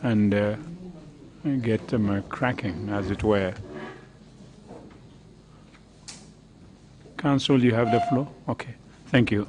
and get them cracking, as it were. Council, you have the floor. Okay, thank you.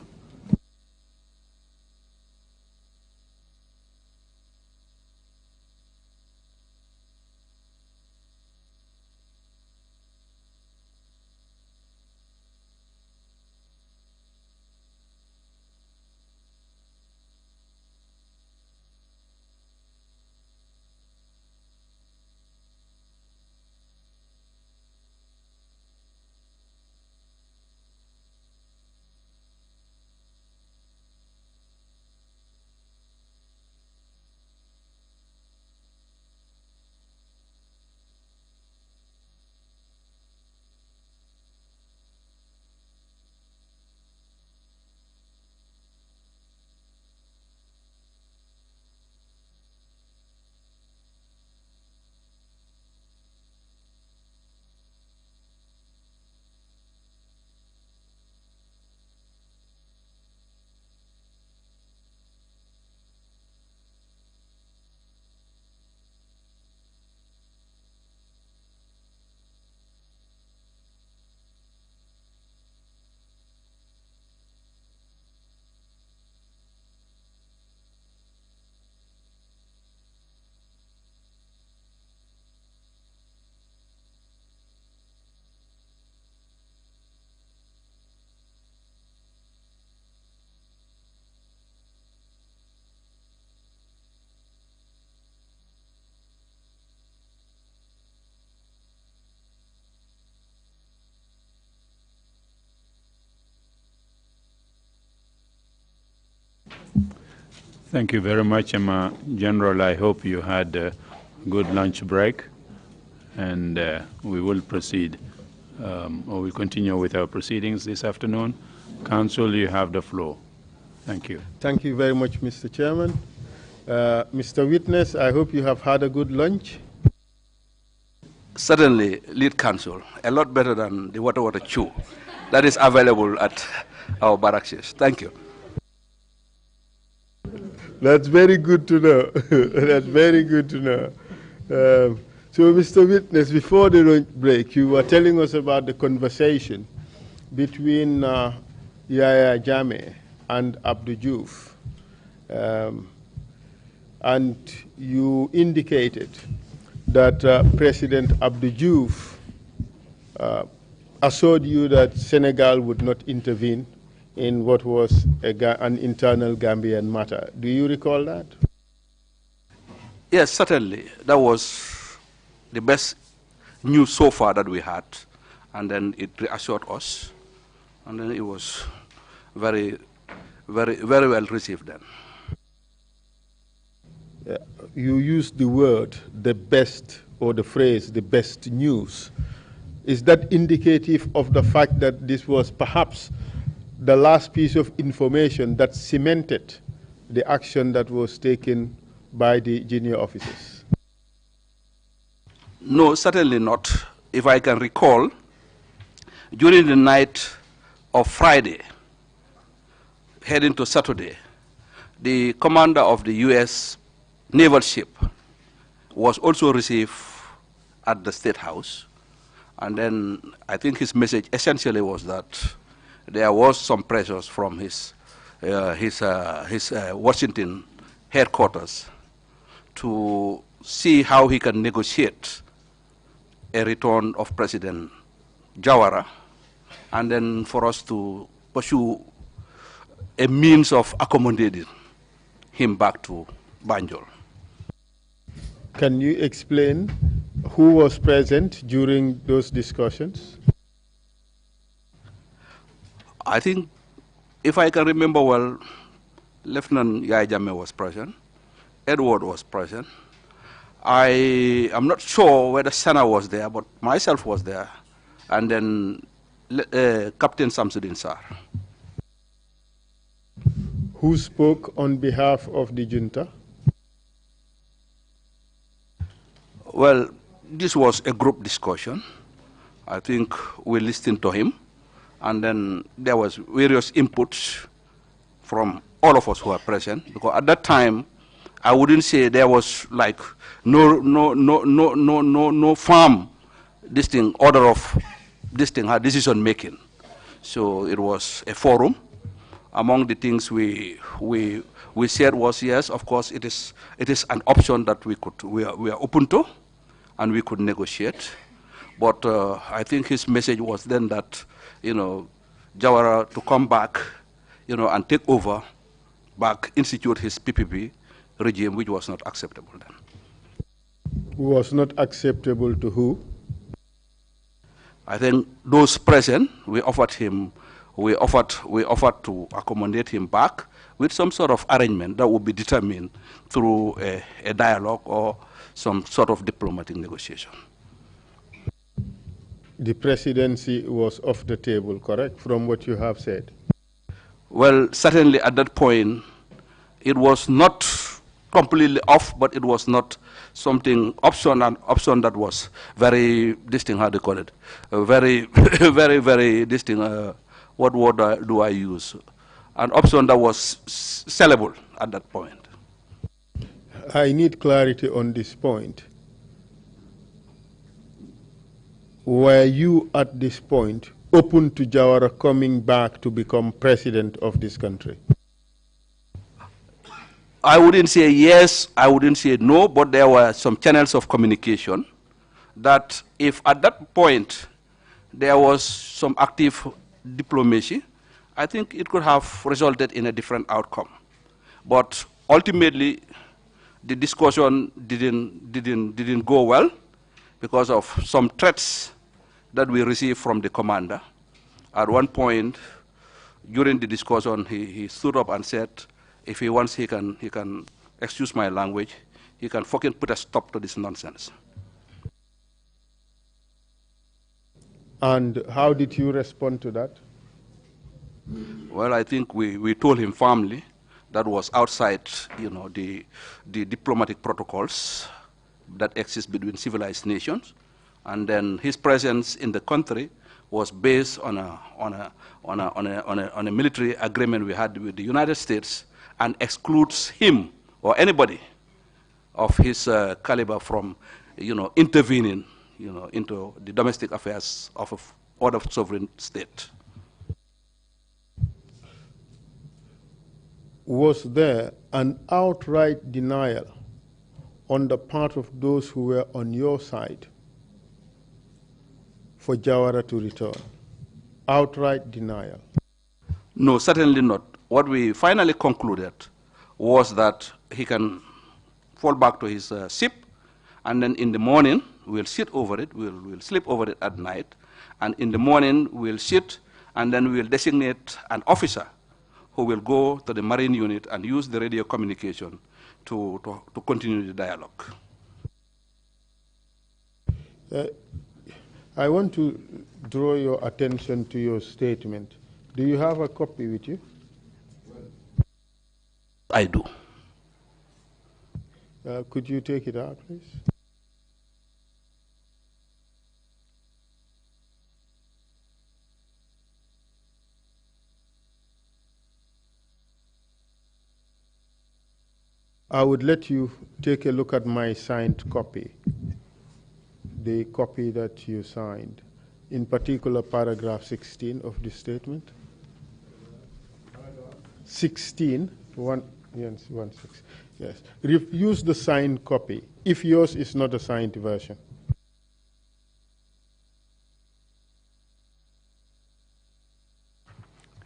Thank you very much, General. I hope you had a good lunch break, and we will proceed, or we'll continue with our proceedings this afternoon. Council, you have the floor. Thank you. Thank you very much, Mr. Chairman. Mr. Witness, I hope you have had a good lunch. Certainly, lead counsel, a lot better than the water chew that is available at our barracks. Thank you. That's very good to know. That's very good to know. So, Mr. Witness, before the lunch break, you were telling us about the conversation between Yahya Jammeh and Abdou Diouf. And you indicated that President Abdou Diouf assured you that Senegal would not intervene in what was an internal Gambian matter. Do you recall that? Yes, certainly. That was the best news so far that we had. And then it reassured us. And then it was very, very, very well received then. You used the word, the best, or the phrase, the best news. Is that indicative of the fact that this was perhaps the last piece of information that cemented the action that was taken by the junior officers? No, certainly not. If I can recall, during the night of Friday, heading to Saturday, the commander of the U.S. naval ship was also received at the State House. And then I think his message essentially was that there was some pressures from his Washington headquarters to see how he can negotiate a return of President Jawara, and then for us to pursue a means of accommodating him back to Banjul. Can you explain who was present during those discussions? I think, if I can remember well, Lieutenant Yahya Jammeh was present, Edward was present. I am not sure whether Sana was there, but myself was there, and then Captain Samsudin Sar. Who spoke on behalf of the junta? Well, this was a group discussion. I think we listened to him, and then there was various inputs from all of us who are present, because at that time, I wouldn't say there was like no firm this thing order of this thing decision making. So it was a forum. Among the things we said was, yes, of course it is an option that we are open to, and we could negotiate. But I think his message was then that, Jawara to come back, and take over, back institute his PPP regime, which was not acceptable then. Was not acceptable to who? I think those present, we offered to accommodate him back with some sort of arrangement that would be determined through a dialogue or some sort of diplomatic negotiation. The presidency was off the table, correct, from what you have said? Well, certainly at that point, it was not completely off, but it was not something option that was very distinct, how do you call it? Very, very distinct. What word do I use? An option that was sellable at that point. I need clarity on this point. Were you at this point open to Jawara coming back to become president of this country? I wouldn't say yes, I wouldn't say no, but there were some channels of communication that if at that point there was some active diplomacy, I think it could have resulted in a different outcome. But ultimately, the discussion didn't go well because of some threats that we received from the commander. At one point, during the discussion, he stood up and said, if he wants, he can excuse my language, he can fucking put a stop to this nonsense. And how did you respond to that? Well, I think we told him firmly that was outside, the diplomatic protocols that exist between civilized nations, and then his presence in the country was based on a military agreement we had with the United States, and excludes him or anybody of his caliber from, intervening, into the domestic affairs of other sovereign state. Was there an outright denial on the part of those who were on your side for Jawara to return? Outright denial? No, certainly not. What we finally concluded was that he can fall back to his ship, and then in the morning we'll sit over it, we'll sleep over it at night, and in the morning we'll sit, and then we'll designate an officer who will go to the Marine unit and use the radio communication to continue the dialogue. I want to draw your attention to your statement. Do you have a copy with you? I do. Could you take it out, please? I would let you take a look at my signed copy, the copy that you signed, in particular paragraph 16 of the statement. 16, 1, 6, yes. Use the signed copy, if yours is not a signed version.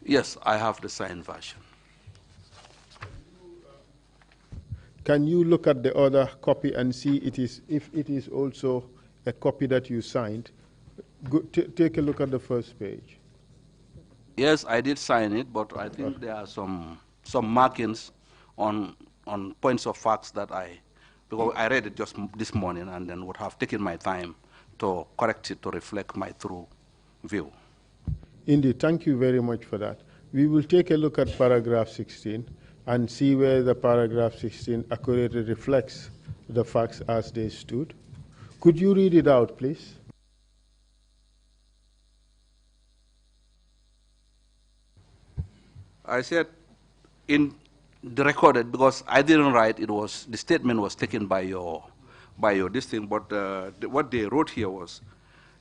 Yes, I have the signed version. Can you look at the other copy and see if it is also a copy that you signed? Take a look at the first page. Yes, I did sign it, but I think there are some markings on points of facts that because I read it just this morning and then would have taken my time to correct it to reflect my true view. Indeed, thank you very much for that. We will take a look at paragraph 16 and see where the paragraph 16 accurately reflects the facts as they stood. Could you read it out, please? I said, in the recorded, because I didn't write, the statement was taken by your this thing, but what they wrote here was,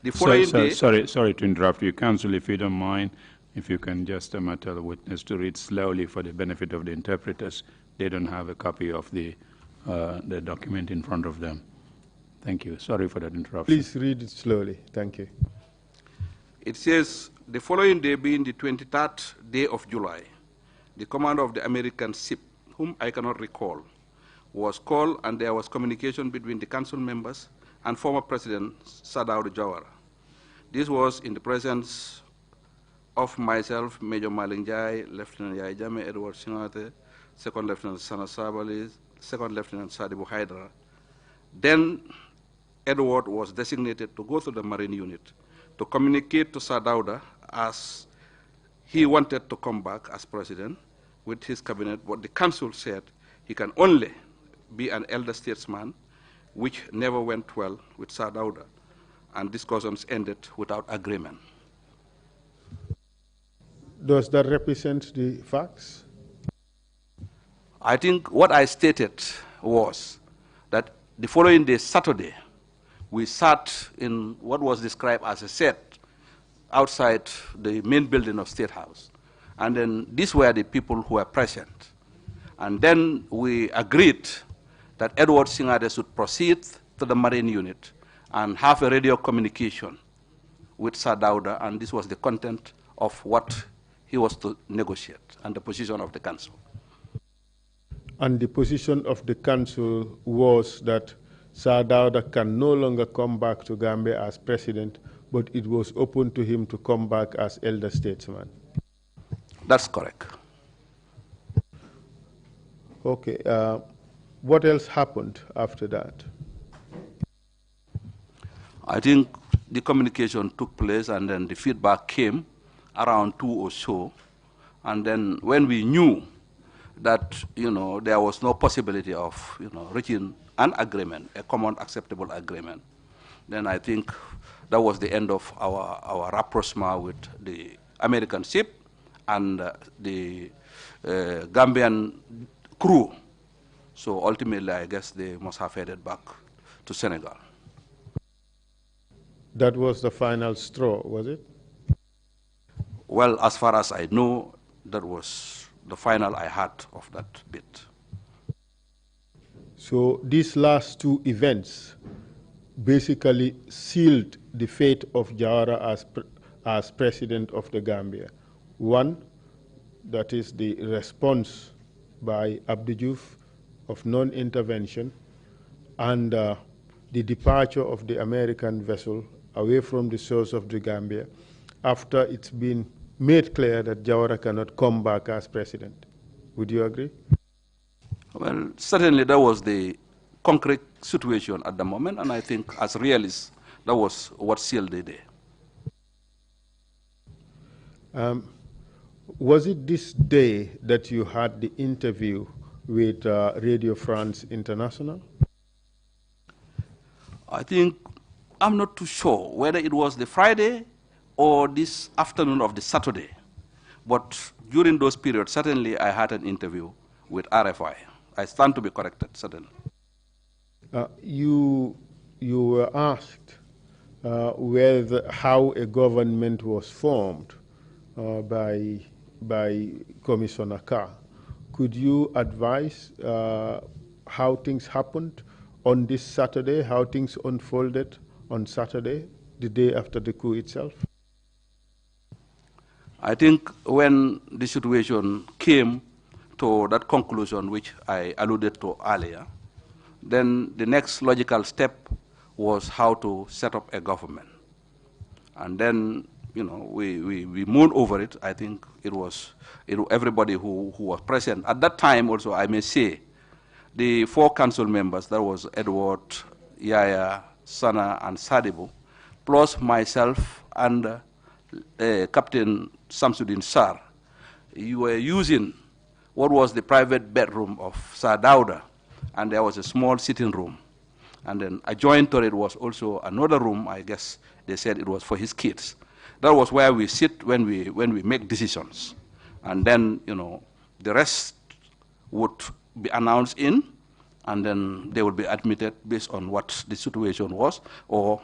the following day. Sorry to interrupt you, Counsel, if you don't mind, if you can just tell the witness to read slowly for the benefit of the interpreters. They don't have a copy of the document in front of them. Thank you. Sorry for that interruption. Please read it slowly. Thank you. It says, the following day being the 23rd day of July, the commander of the American ship, whom I cannot recall, was called, and there was communication between the council members and former President Sadauri Jawara. This was in the presence of myself, Major Malingjai, Lieutenant Yai Jame, Edward Singate, Second Lieutenant Sana Sabali, Second Lieutenant Sadibu Hydra. Then Edward was designated to go to the Marine unit to communicate to Sadauda as he wanted to come back as president with his cabinet, but the council said he can only be an elder statesman, which never went well with Sadauda, and discussions ended without agreement. Does that represent the facts? I think what I stated was that the following day, Saturday, we sat in what was described as a set outside the main building of State House. And then these were the people who were present. And then we agreed that Edward Singade should proceed to the Marine unit and have a radio communication with Sadauda, and this was the content of what he was to negotiate and the position of the council. And the position of the council was that Sadauda can no longer come back to Gambia as president, but it was open to him to come back as elder statesman. That's correct. Okay. What else happened after that? I think the communication took place, and then the feedback came around 2 or so. And then when we knew that, there was no possibility of, reaching an agreement, a common acceptable agreement, then I think that was the end of our rapprochement with the American ship and the Gambian crew. So ultimately, I guess they must have headed back to Senegal. That was the final straw, was it? Well, as far as I know, that was the final I had of that bit. So these last two events basically sealed the fate of Jawara as president of the Gambia. One, that is the response by Abdou Diouf of non-intervention, and the departure of the American vessel away from the shores of the Gambia after it's been made clear that Jawara cannot come back as president. Would you agree? Well, certainly that was the concrete situation at the moment, and I think as realists, that was what sealed the day. Was it this day that you had the interview with Radio France International? I think, I'm not too sure whether it was the Friday or this afternoon of the Saturday, but during those periods, certainly I had an interview with RFI. I stand to be corrected, certainly. You were asked how a government was formed by Commissioner Carr. Could you advise how things happened on this Saturday, how things unfolded on Saturday, the day after the coup itself? I think when the situation came to that conclusion, which I alluded to earlier, then the next logical step was how to set up a government. And then, we mourned over it. I think it was everybody who was present. At that time also, I may say, the 4 council members, that was Edward, Yaya, Sana, and Sadibu, plus myself and Captain Samsudin Sar, you were using what was the private bedroom of Sadauda, and there was a small sitting room. And then adjoined to it was also another room. I guess they said it was for his kids. That was where we sit when we make decisions. And then, the rest would be announced in, and then they would be admitted based on what the situation was, or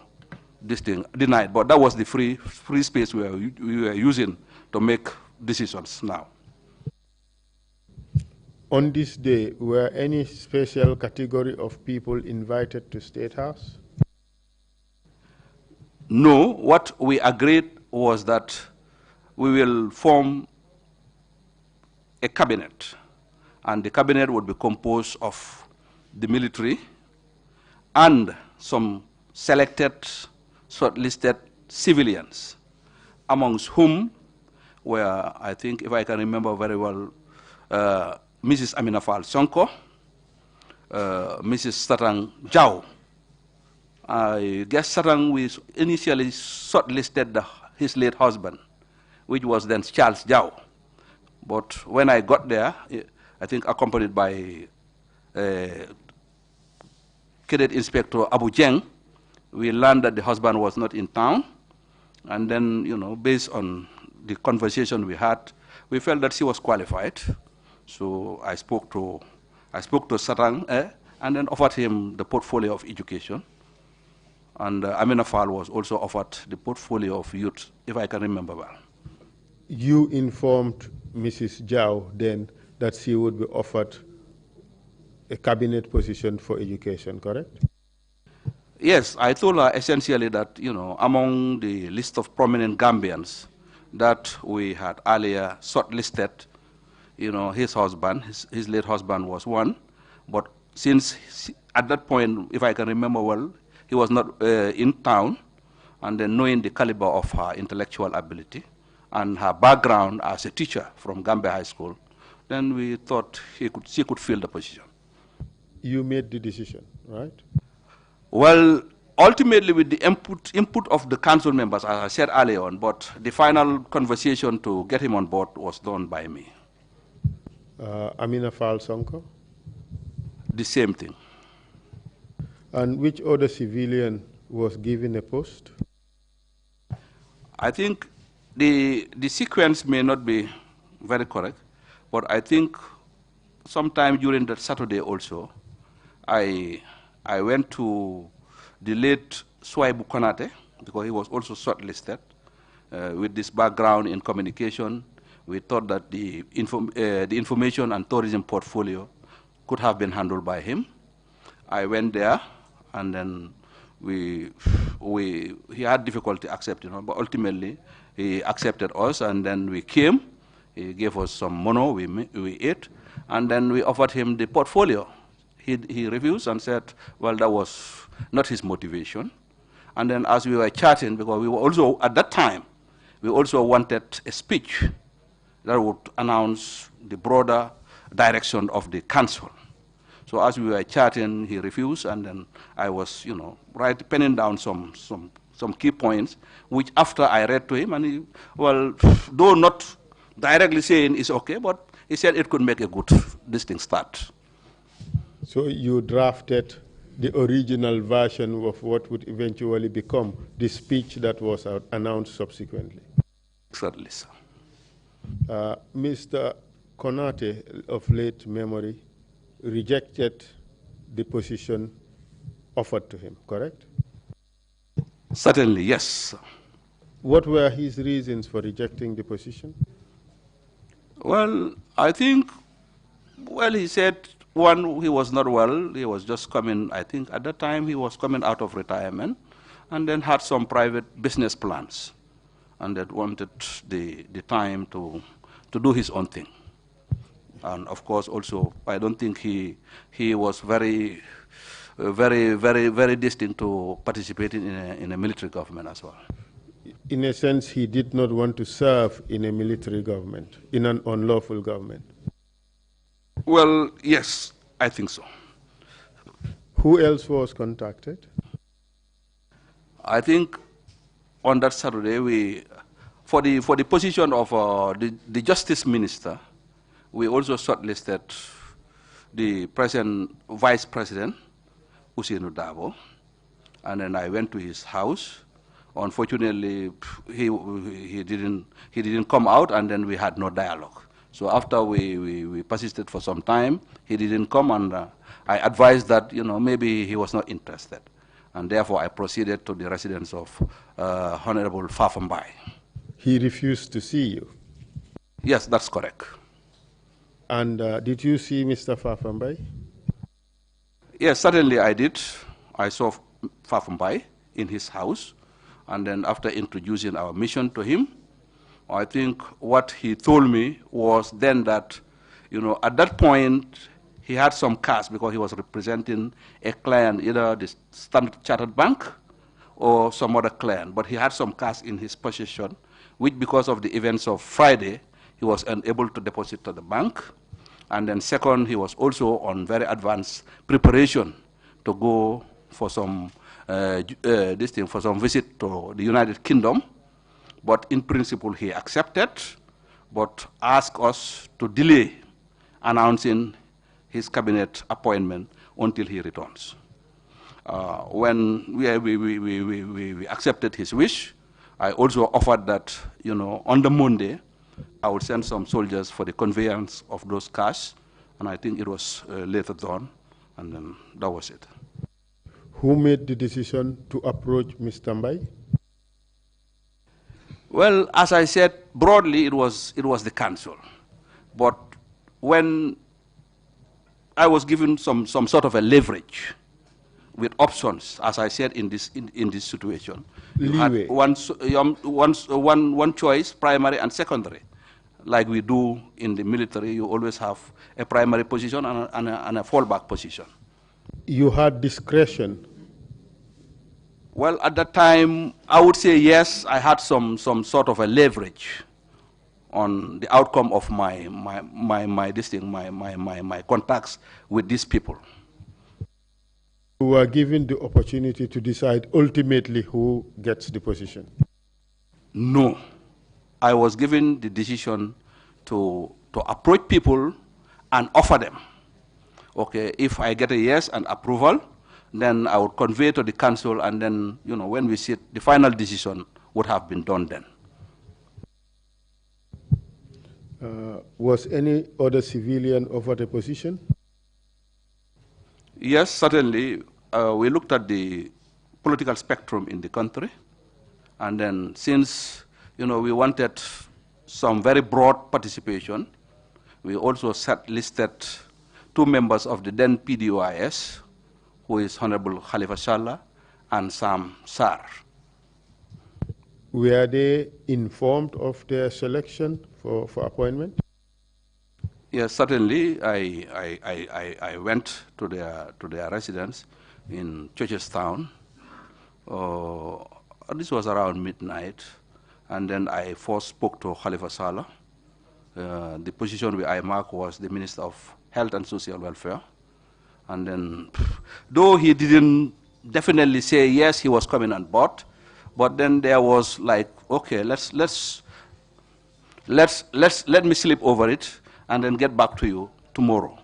this thing denied. But that was the free space we were using to make decisions now. On this day, were any special category of people invited to State House? No, what we agreed was that we will form a cabinet, and the cabinet would be composed of the military and some selected, shortlisted civilians, amongst whom were, I think, if I can remember very well, Mrs. Amina Fall Sonko, Mrs. Satang Jao. I guess Satang, we initially shortlisted his late husband, which was then Charles Jao. But when I got there, I think accompanied by Cadet Inspector Abu Jeng, we learned that the husband was not in town. And then, you know, based on the conversation we had, we felt that she was qualified. So I spoke to Satang and then offered him the portfolio of education. And Amina Fall was also offered the portfolio of youth, if I can remember well. You informed Mrs. Jao then that she would be offered a cabinet position for education, correct? Yes, I told her essentially that, you know, among the list of prominent Gambians that we had earlier shortlisted, you know, his husband, his late husband was one. But since at that point, if I can remember well, he was not in town, and then knowing the caliber of her intellectual ability and her background as a teacher from Gambia High School, then we thought she could fill the position. You made the decision, right? Well, ultimately with the input of the council members, as I said earlier on, but the final conversation to get him on board was done by me. Amina Fall Sonko? The same thing. And which other civilian was given a post? I think the sequence may not be very correct, but I think sometime during that Saturday also, I went to the late Swaibu Konate, because he was also shortlisted. With this background in communication, we thought that the information and tourism portfolio could have been handled by him. I went there, and then he had difficulty accepting, but ultimately he accepted us, and then we came. He gave us some mono, we ate, and then we offered him the portfolio. He refused and said, well, that was not his motivation. And then as we were chatting, because we were also, at that time, we also wanted a speech that would announce the broader direction of the council. So as we were chatting, he refused, and then I was, you know, penning down some key points, which after I read to him, and he, well, though not directly saying it's okay, but he said it could make a good distinct start. So you drafted the original version of what would eventually become the speech that was announced subsequently? Certainly, sir. Mr. Konate, of late memory, rejected the position offered to him, correct? Certainly, yes. What were his reasons for rejecting the position? Well, I think, well, he said, one, he was not well. He was just coming, I think at that time he was coming out of retirement, and then had some private business plans, and that wanted the time to do his own thing. And of course also, I don't think he was very distinct to participating in a military government as well. In a sense, he did not want to serve in a military government, in an unlawful government. Well, yes, I think so. Who else was contacted? I think on that Saturday, for the position of the Justice Minister, we also shortlisted the present Vice President, Usainu Dabo, and then I went to his house. Unfortunately, he didn't come out, and then we had no dialogue. So after we persisted for some time, he didn't come, and I advised that, maybe he was not interested. And therefore, I proceeded to the residence of Honorable Fafambai. He refused to see you? Yes, that's correct. And did you see Mr. Fafambai? Yes, certainly I did. I saw Fafambai in his house, and then after introducing our mission to him, I think what he told me was then that, at that point, he had some cash because he was representing a client, either the Standard Chartered Bank or some other client, but he had some cash in his possession, which because of the events of Friday, he was unable to deposit to the bank. And then second, he was also on very advanced preparation to go for some for some visit to the United Kingdom. But in principle, he accepted, but asked us to delay announcing his cabinet appointment until he returns. When we accepted his wish, I also offered that, on the Monday, I would send some soldiers for the conveyance of those cash, and I think it was later done, and then that was it. Who made the decision to approach Mr. Mbai? Well, as I said, broadly, it was the council. But when I was given some sort of a leverage with options, as I said, in this situation, you had one choice, primary and secondary. Like we do in the military, you always have a primary position and a fallback position. You had discretion. Well, at that time, I would say yes, I had some sort of a leverage on the outcome of my contacts with these people. You were given the opportunity to decide ultimately who gets the position? No. I was given the decision to approach people and offer them. Okay, if I get a yes and approval, then I would convey to the council, and then, when we sit, the final decision would have been done then. Was any other civilian offered a position? Yes, certainly. We looked at the political spectrum in the country, and then since we wanted some very broad participation, we also listed 2 members of the then PDOIS, who is Honorable Khalifa Sallah and Sam Sarr. Were they informed of their selection for appointment? Yes, certainly. I went to their residence in Churchestown. This was around midnight, and then I first spoke to Khalifa Sallah. The position I marked was the Minister of Health and Social Welfare. And then, though he didn't definitely say yes, he was coming on board, but then there was like, okay, let me sleep over it and then get back to you tomorrow.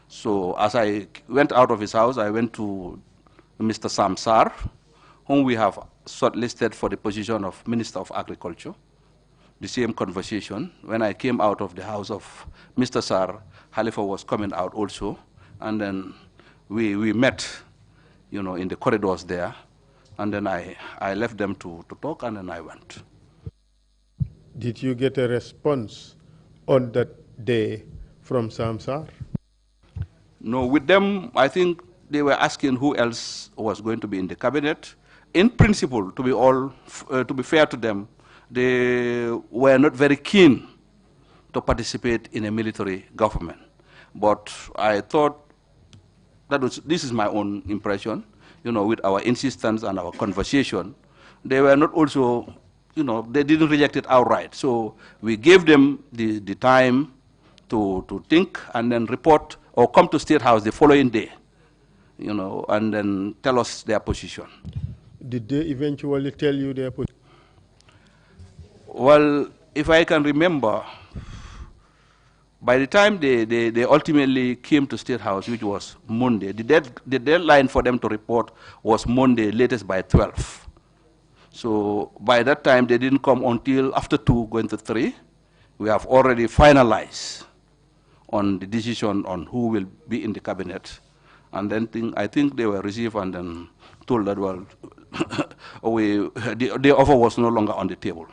So as I went out of his house, I went to Mr. Sam Sarr, whom we have shortlisted for the position of Minister of Agriculture. The same conversation. When I came out of the house of Mr. Sarr, Khalifa was coming out also, and then we met, in the corridors there, and then I left them to talk, and then I went. Did you get a response on that day from Sam Sarr? No, with them, I think they were asking who else was going to be in the cabinet. In principle, to be fair to them, they were not very keen to participate in a military government. But I thought this is my own impression, with our insistence and our conversation, they were not also, they didn't reject it outright. So we gave them the time to think and then report or come to State House the following day, and then tell us their position. Did they eventually tell you their position? Well, if I can remember, by the time they ultimately came to State House, which was Monday, the deadline for them to report was Monday, latest by 12. So by that time, they didn't come until after 2, going to 3. we have already finalized on the decision on who will be in the cabinet. And then I think they were received and then told that, well, the offer was no longer on the table.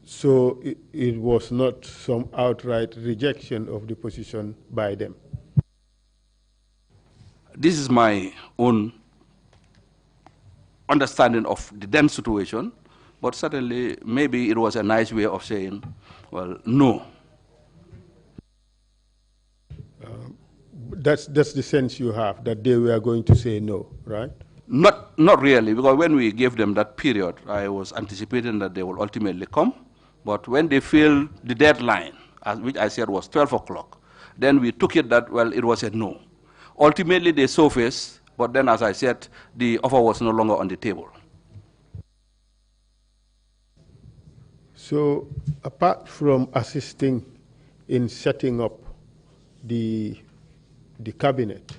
So it was not some outright rejection of the position by them? This is my own understanding of the then situation, but certainly maybe it was a nice way of saying, well, no. That's the sense you have, that they were going to say no, right? Not really, because when we gave them that period, I was anticipating that they will ultimately come, but when they failed the deadline, which I said was 12 o'clock, then we took it that, well, it was a no. Ultimately, they surfaced, but then, as I said, the offer was no longer on the table. So, apart from assisting in setting up the cabinet,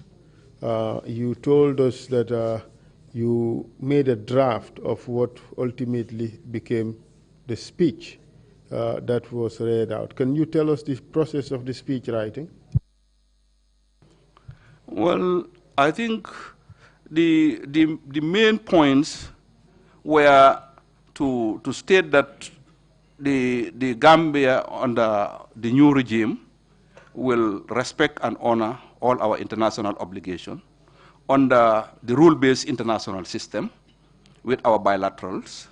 you told us that you made a draft of what ultimately became the speech that was read out. Can you tell us the process of the speech writing? Well, I think the main points were to state that the Gambia under the new regime will respect and honor all our international obligations under the rule-based international system with our bilaterals.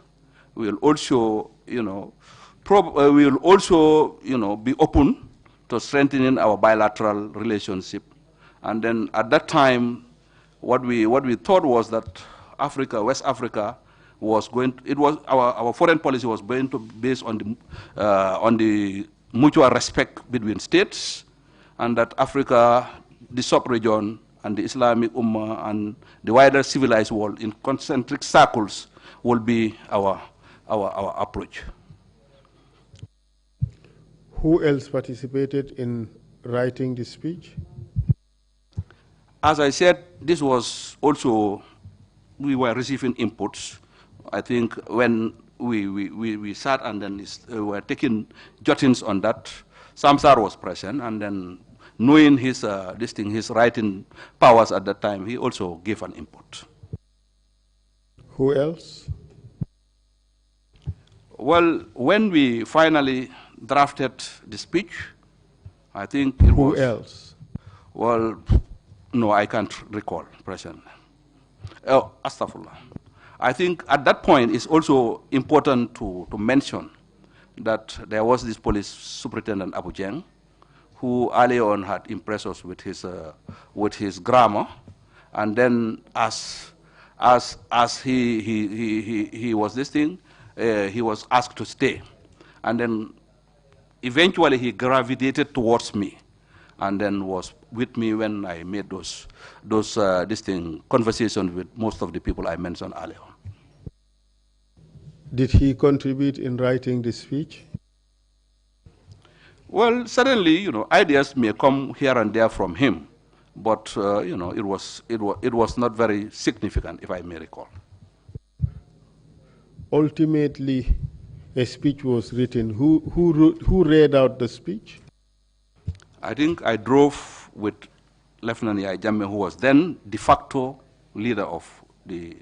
We will also, be open to strengthening our bilateral relationship. And then at that time, what we thought was that Africa, West Africa, was going to, our foreign policy was going to be based on the mutual respect between states, and that Africa, the sub-region, and the Islamic Ummah, and the wider civilized world in concentric circles will be our approach. Who else participated in writing the speech? As I said, this was also, we were receiving inputs. I think when we sat and then we were taking jottings on that, Samsar was present, and then knowing his writing powers at that time, he also gave an input. Who else? Well, when we finally drafted the speech, I think it was... Who else? Well, no, I can't recall presently. Oh, astaghfirullah. I think at that point it's also important to mention that there was this police superintendent Abu Jeng, who early on had impressed us with his grammar, and then as he was this thing, he was asked to stay, and then eventually he gravitated towards me, and then was with me when I made those conversations with most of the people I mentioned earlier. Did he contribute in writing the speech? Well, certainly, ideas may come here and there from him, but it was not very significant, if I may recall. Ultimately, a speech was written. Who read out the speech? I think I drove with Lieutenant Yai Jammeh, who was then de facto leader of the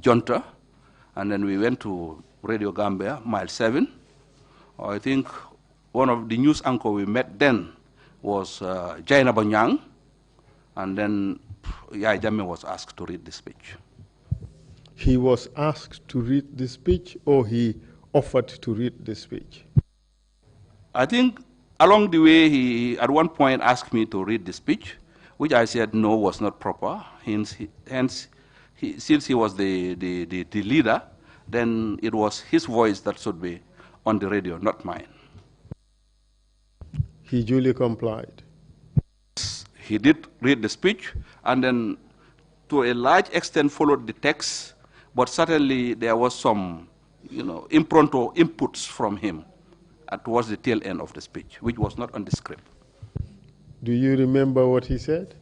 junta, and then we went to Radio Gambia, Mile 7. I think one of the news anchors we met then was Jaina Banyang, and then Yai Jammeh was asked to read the speech. He was asked to read the speech, or he offered to read the speech? I think along the way, he at one point asked me to read the speech, which I said no, was not proper. Hence, since he was the leader, then it was his voice that should be on the radio, not mine. He duly complied. He did read the speech, and then to a large extent followed the text, but certainly there was some, impromptu inputs from him towards the tail end of the speech, which was not on the script. Do you remember what he said?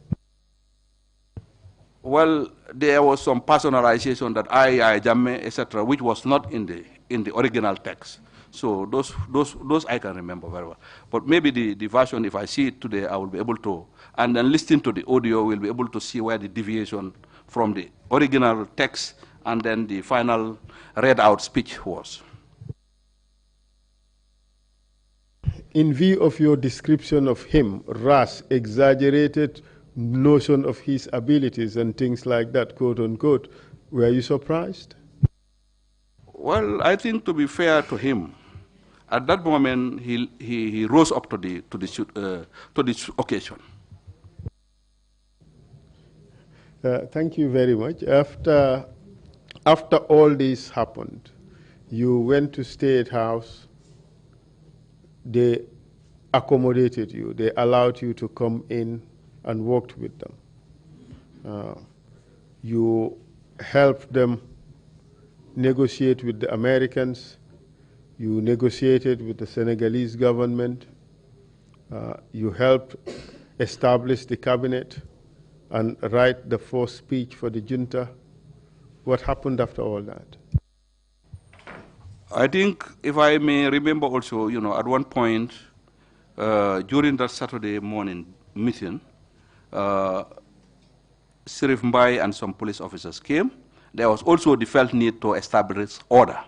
Well, there was some personalization that I Jammeh, etc., which was not in in the original text. So those I can remember very well. But maybe the version, if I see it today, I will be able to, and then listening to the audio, we'll be able to see where the deviation from the original text and then the final read out speech was. In view of your description of him, rash, exaggerated notion of his abilities and things like that, quote unquote, were you surprised? Well, I think to be fair to him, at that moment he rose up to the occasion. Thank you very much. After all this happened, you went to State House. They accommodated you. They allowed you to come in and worked with them. You helped them negotiate with the Americans. You negotiated with the Senegalese government. You helped establish the cabinet and write the first speech for the junta. What happened after all that? I think, if I may remember also, you know, at one point during that Saturday morning meeting, Sirif Mbai and some police officers came. There was also the felt need to establish order,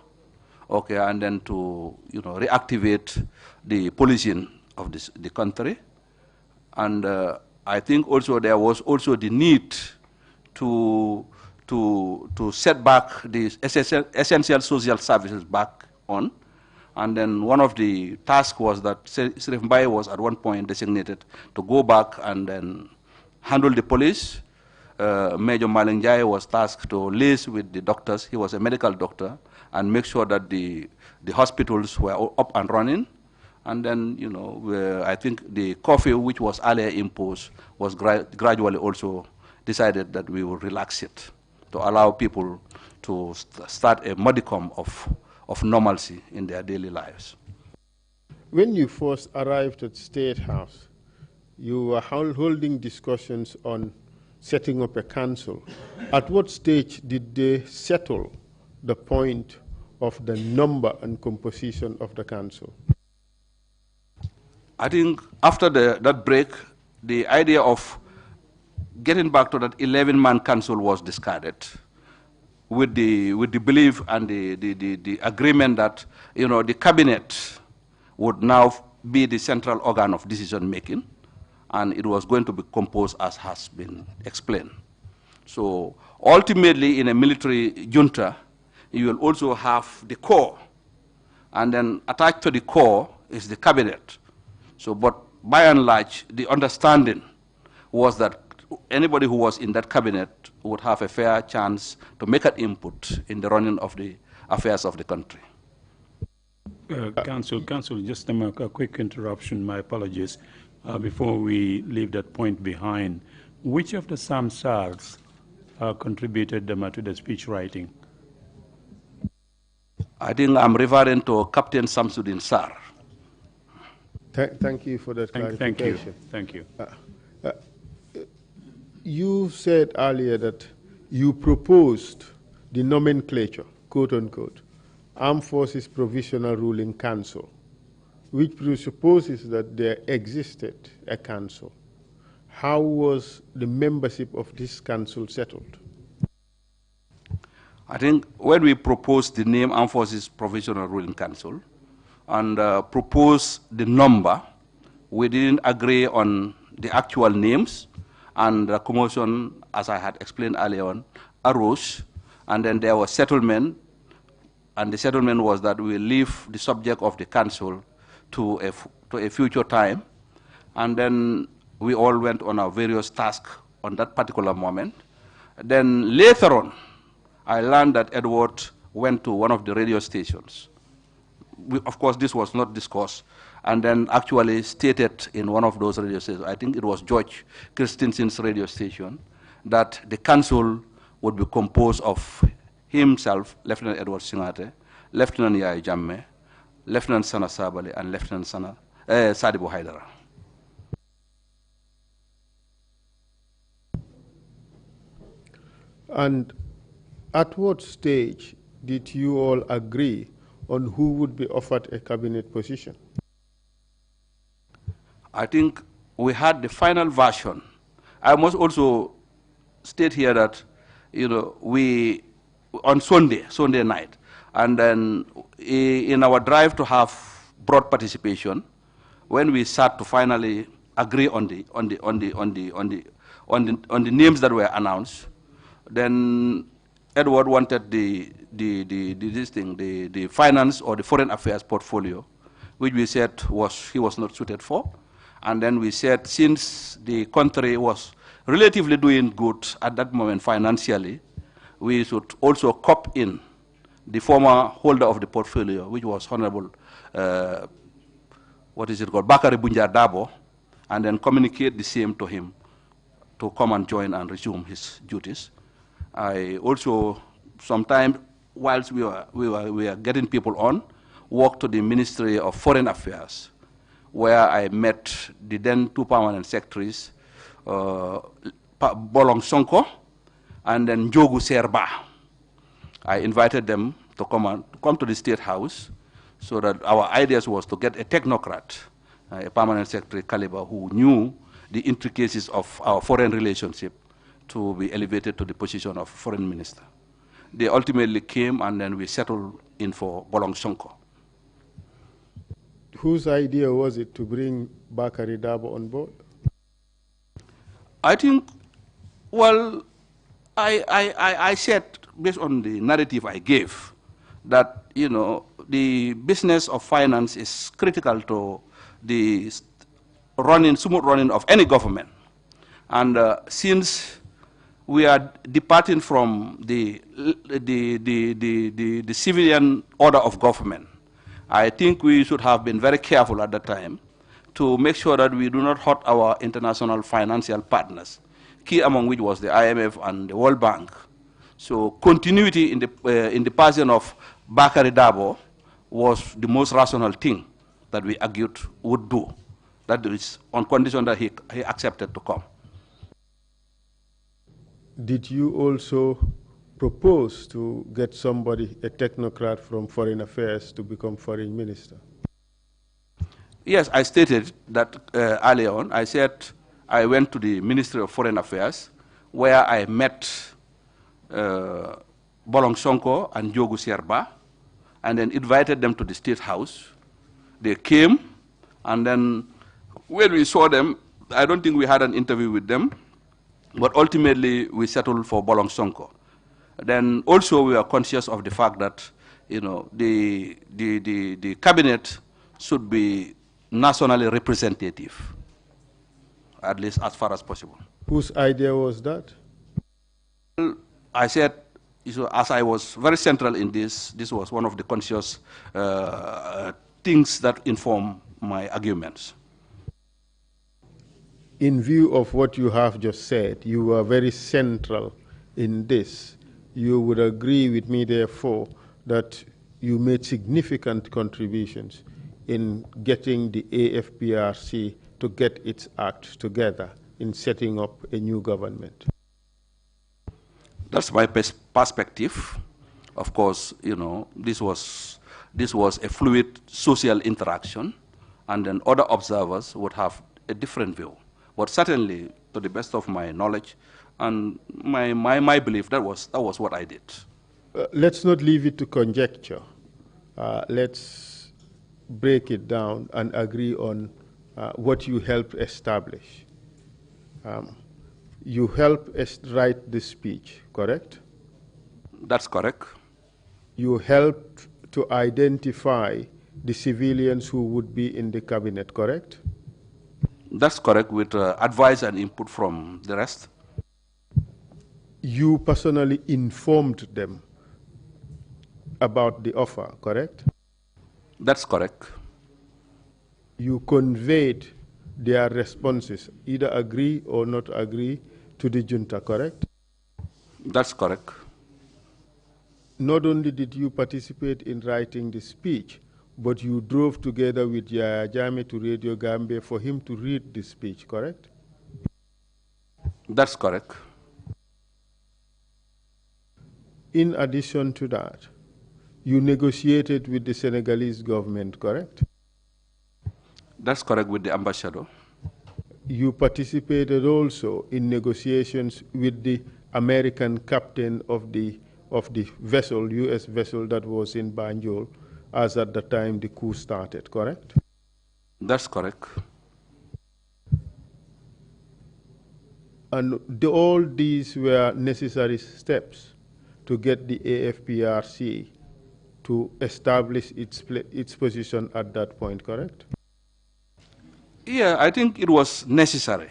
okay, and then to, you know, reactivate the policing of the country. And I think also there was also the need to set back the essential social services back on. And then one of the tasks was that Sirif Mbai was at one point designated to go back and then handle the police. Major Malingjai was tasked to liaise with the doctors. He was a medical doctor, and make sure that the hospitals were up and running. And then, you know, I think the curfew, which was earlier imposed, was gradually also decided that we will relax it to allow people to start a modicum of normalcy in their daily lives. When you first arrived at State House, you were holding discussions on setting up a council. At what stage did they settle the point of the number and composition of the council? I think after that break, the idea of getting back to that 11-man council was discarded, with the belief and the agreement that, you know, the cabinet would now be the central organ of decision making, and it was going to be composed as has been explained. So ultimately, in a military junta, you will also have the core, and then attached to the core is the cabinet. So, but by and large, the understanding was that anybody who was in that cabinet would have a fair chance to make an input in the running of the affairs of the country. Council, just a quick interruption, my apologies. Before we leave that point behind, which of the Samsars contributed to the speech writing? I think I'm referring to Captain Samsudin Sar. Thank you for that clarification. Thank you. You said earlier that you proposed the nomenclature, quote unquote, Armed Forces Provisional Ruling Council, which presupposes that there existed a council. How was the membership of this council settled? I think when we proposed the name Armed Forces Provisional Ruling Council and proposed the number, we didn't agree on the actual names, and the commotion, as I had explained earlier on, arose, and then there was settlement, and the settlement was that we leave the subject of the council to a future time, and then we all went on our various tasks on that particular moment. Then later on, I learned that Edward went to one of the radio stations. Of course, this was not discussed, and then actually stated in one of those radio stations, I think it was George Christensen's radio station, that the council would be composed of himself, Lieutenant Edward Singate, Lieutenant Yaya Jammeh, Lieutenant Sana Sabali, and Lieutenant Sadibu Haidara. And at what stage did you all agree on who would be offered a cabinet position? I think we had the final version. I must also state here that, we, on Sunday night, and then in our drive to have broad participation, when we sat to finally agree on the names that were announced, then Edward wanted the finance or the foreign affairs portfolio, which we said he was not suited for. And then we said, since the country was relatively doing good at that moment financially, we should also cop in the former holder of the portfolio, which was Honorable, Bakari Bunjar Dabo, and then communicate the same to him to come and join and resume his duties. I also, sometimes, whilst we were getting people on, walked to the Ministry of Foreign Affairs, where I met the then two permanent secretaries, Bolong Sonko and then Jogu Serba. I invited them to come to the State House, so that our ideas was to get a technocrat, a permanent secretary caliber, who knew the intricacies of our foreign relationship, to be elevated to the position of foreign minister. They ultimately came, and then we settled in for Bolong Sonko. Whose idea was it to bring Bakari Dabo on board? I think, well, I said, based on the narrative I gave, that, the business of finance is critical to the smooth running of any government. And since we are departing from the civilian order of government, I think we should have been very careful at that time to make sure that we do not hurt our international financial partners, key among which was the IMF and the World Bank. So continuity in the person of Bakari Dabo was the most rational thing that we argued would do. That is on condition that he accepted to come. Did you also propose to get somebody, a technocrat from Foreign Affairs, to become Foreign Minister? Yes, I stated that earlier on. I said I went to the Ministry of Foreign Affairs, where I met Bolong Sonko and Jogu Serba, and then invited them to the State House. They came, and then when we saw them, I don't think we had an interview with them, but ultimately we settled for Bolong Sonko. Then also we are conscious of the fact that, the cabinet should be nationally representative, at least as far as possible. Whose idea was that? I said, as I was very central in this was one of the conscious things that inform my arguments. In view of what you have just said, you were very central in this. You would agree with me, therefore, that you made significant contributions in getting the AFPRC to get its act together in setting up a new government. That's my perspective. Of course, this was a fluid social interaction, and then other observers would have a different view. But certainly, to the best of my knowledge and my belief, that was what I did. Let's not leave it to conjecture. Let's break it down and agree on what you helped establish. You helped write the speech, correct? That's correct. You helped to identify the civilians who would be in the cabinet, correct? That's correct, with advice and input from the rest. You personally informed them about the offer, correct? That's correct. You conveyed their responses, either agree or not agree, to the junta, correct? That's correct. Not only did you participate in writing the speech, but you drove together with Yaya Jammeh to Radio Gambia for him to read the speech, correct? That's correct. In addition to that, You negotiated with the Senegalese government, correct? That's correct, with the ambassador. You participated also in negotiations with the American captain of the vessel, U.S. vessel that was in Banjul, as at the time the coup started, correct? That's correct. And all these were necessary steps to get the AFPRC to establish its position at that point, correct? Yeah, I think it was necessary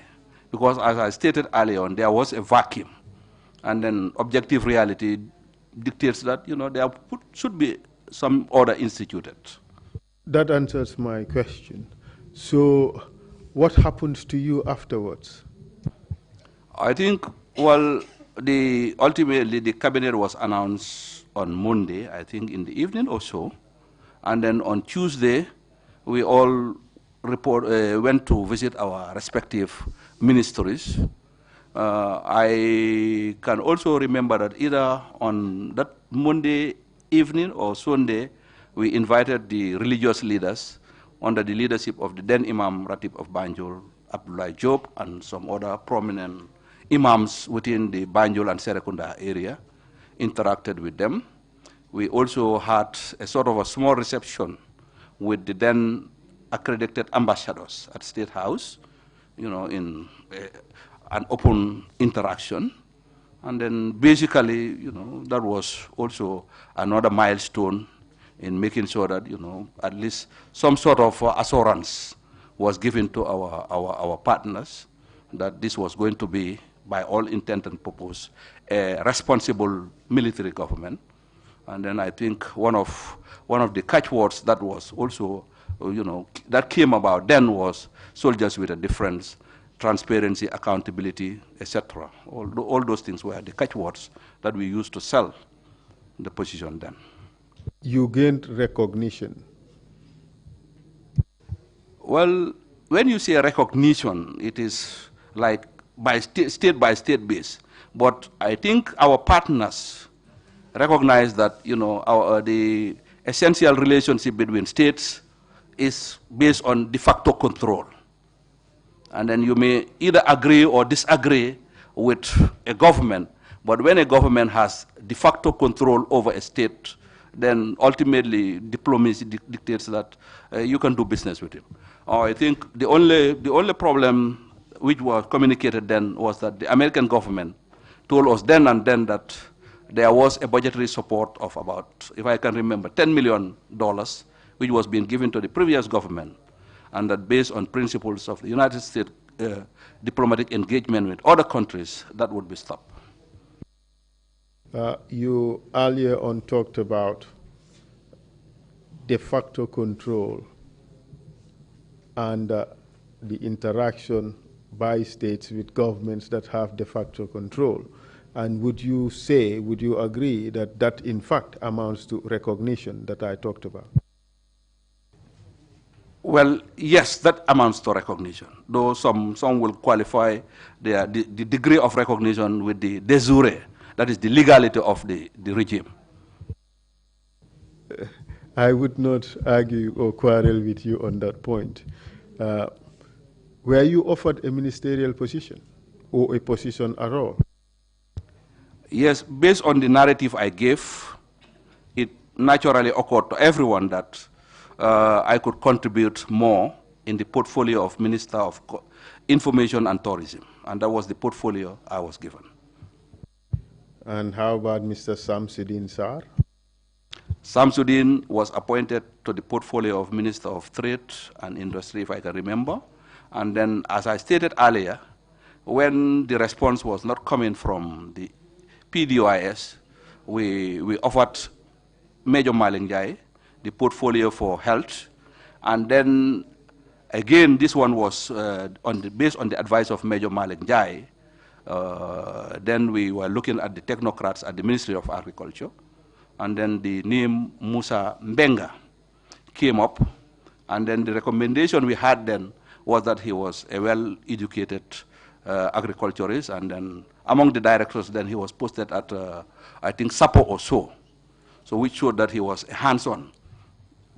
because, as I stated earlier on, there was a vacuum, and then objective reality dictates that there should be some order instituted. That answers my question. So, what happened to you afterwards? I think, well, ultimately the cabinet was announced on Monday, I think in the evening or so, and then on Tuesday we all went to visit our respective ministries. I can also remember that either on that Monday evening or Sunday, we invited the religious leaders under the leadership of the then Imam Ratib of Banjul, Abdullah Job, and some other prominent imams within the Banjul and Serekunda area, interacted with them. We also had a sort of a small reception with the then accredited ambassadors at State House, in an open interaction. And then basically, that was also another milestone in making sure that, at least some sort of assurance was given to our partners that this was going to be, by all intent and purpose, a responsible military government. And then I think one of the catchwords that was also, that came about then was soldiers with a difference, transparency, accountability, etc. All those things were the catchwords that we used to sell the position then. You gained recognition. Well, when you say recognition, it is like by state base. But I think our partners recognize that the essential relationship between states is based on de facto control. And then you may either agree or disagree with a government, but when a government has de facto control over a state, then ultimately diplomacy dictates that you can do business with him. I think the only problem which was communicated then was that the American government told us then and then that there was a budgetary support of about, if I can remember, $10 million, which was being given to the previous government, and that based on principles of the United States diplomatic engagement with other countries, that would be stopped. You earlier on talked about de facto control and the interaction by states with governments that have de facto control. And would you agree that that in fact amounts to recognition that I talked about? Well, yes, that amounts to recognition, though some will qualify the degree of recognition with the de jure, that is the legality of the regime. I would not argue or quarrel with you on that point. Were you offered a ministerial position or a position at all? Yes, based on the narrative I gave, it naturally occurred to everyone that I could contribute more in the portfolio of Minister of Information and Tourism, and that was the portfolio I was given. And how about Mr. Samsudeen Sarr? Samsudeen was appointed to the portfolio of Minister of Trade and Industry, if I can remember. And then, as I stated earlier, when the response was not coming from the PDOIS, we offered Major Malingjai the portfolio for health. And then, again, this one was based on the advice of Major Malingjai. Then we were looking at the technocrats at the Ministry of Agriculture. And then the name Musa Mbenga came up. And then the recommendation we had then was that he was a well-educated agriculturist. And then among the directors, then he was posted at, I think, SAPO or so. So which showed that he was a hands-on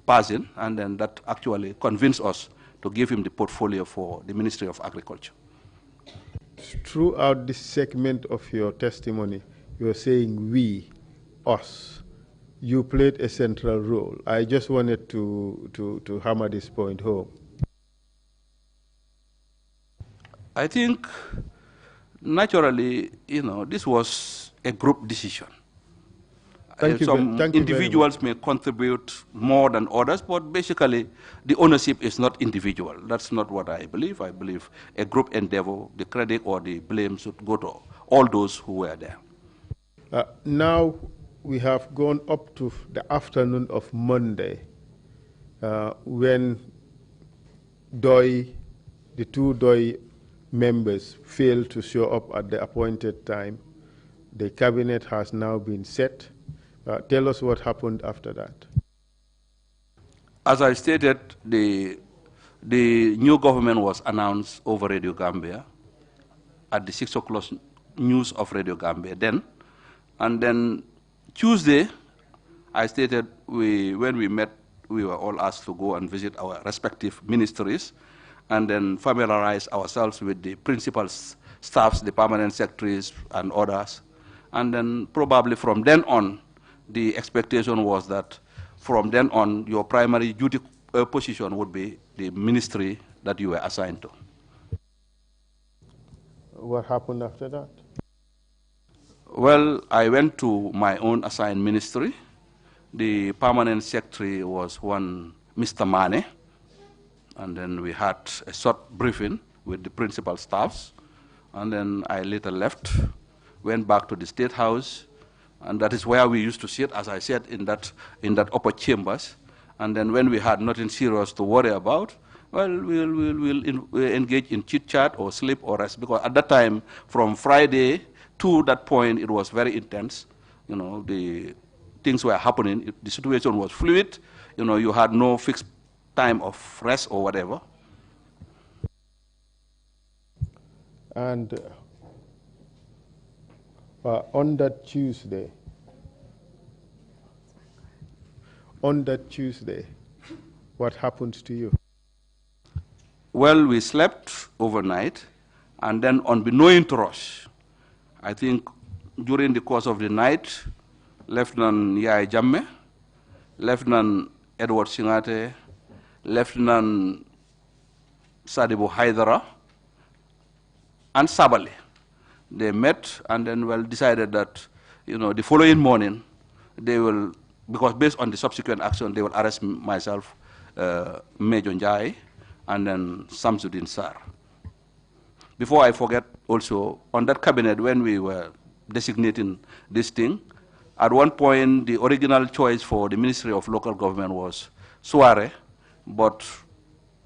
person, and then that actually convinced us to give him the portfolio for the Ministry of Agriculture. Throughout this segment of your testimony, you are saying we, us. You played a central role. I just wanted to hammer this point home. I think, naturally, this was a group decision. Some individuals may contribute more than others, but basically the ownership is not individual. That's not what I believe. I believe a group endeavor, the credit or the blame should go to all those who were there. Now we have gone up to the afternoon of Monday when the two DOI members failed to show up at the appointed time. The cabinet has now been set. Tell us what happened after that. As I stated, the new government was announced over Radio Gambia at the 6 o'clock news of Radio Gambia then. And then Tuesday, I stated when we met, we were all asked to go and visit our respective ministries and then familiarize ourselves with the principal staffs, the permanent secretaries and others. And then probably from then on, the expectation was that from then on, your primary duty position would be the ministry that you were assigned to. What happened after that? Well, I went to my own assigned ministry. The permanent secretary was one Mr. Mane, and then we had a short briefing with the principal staffs, and then I later left, went back to the State House, and that is where we used to sit, as I said, in that upper chambers. And then when we had nothing serious to worry about, well, we'll engage in chit-chat or sleep or rest, because at that time, from Friday to that point, it was very intense. The things were happening. The situation was fluid. You had no fixed time of rest or whatever. And on that Tuesday, what happened to you? Well, we slept overnight, and then unbeknown to us, I think during the course of the night, Lieutenant Yai Jamme, Lieutenant Edward Singate, Lieutenant Sadibu Haidara, and Sabali, they met and then decided that, the following morning, they will, because based on the subsequent action, they will arrest myself, Major Njai, and then Samsudin Sar. Before I forget also, on that cabinet, when we were designating this thing, at one point, the original choice for the Ministry of Local Government was Soiree, but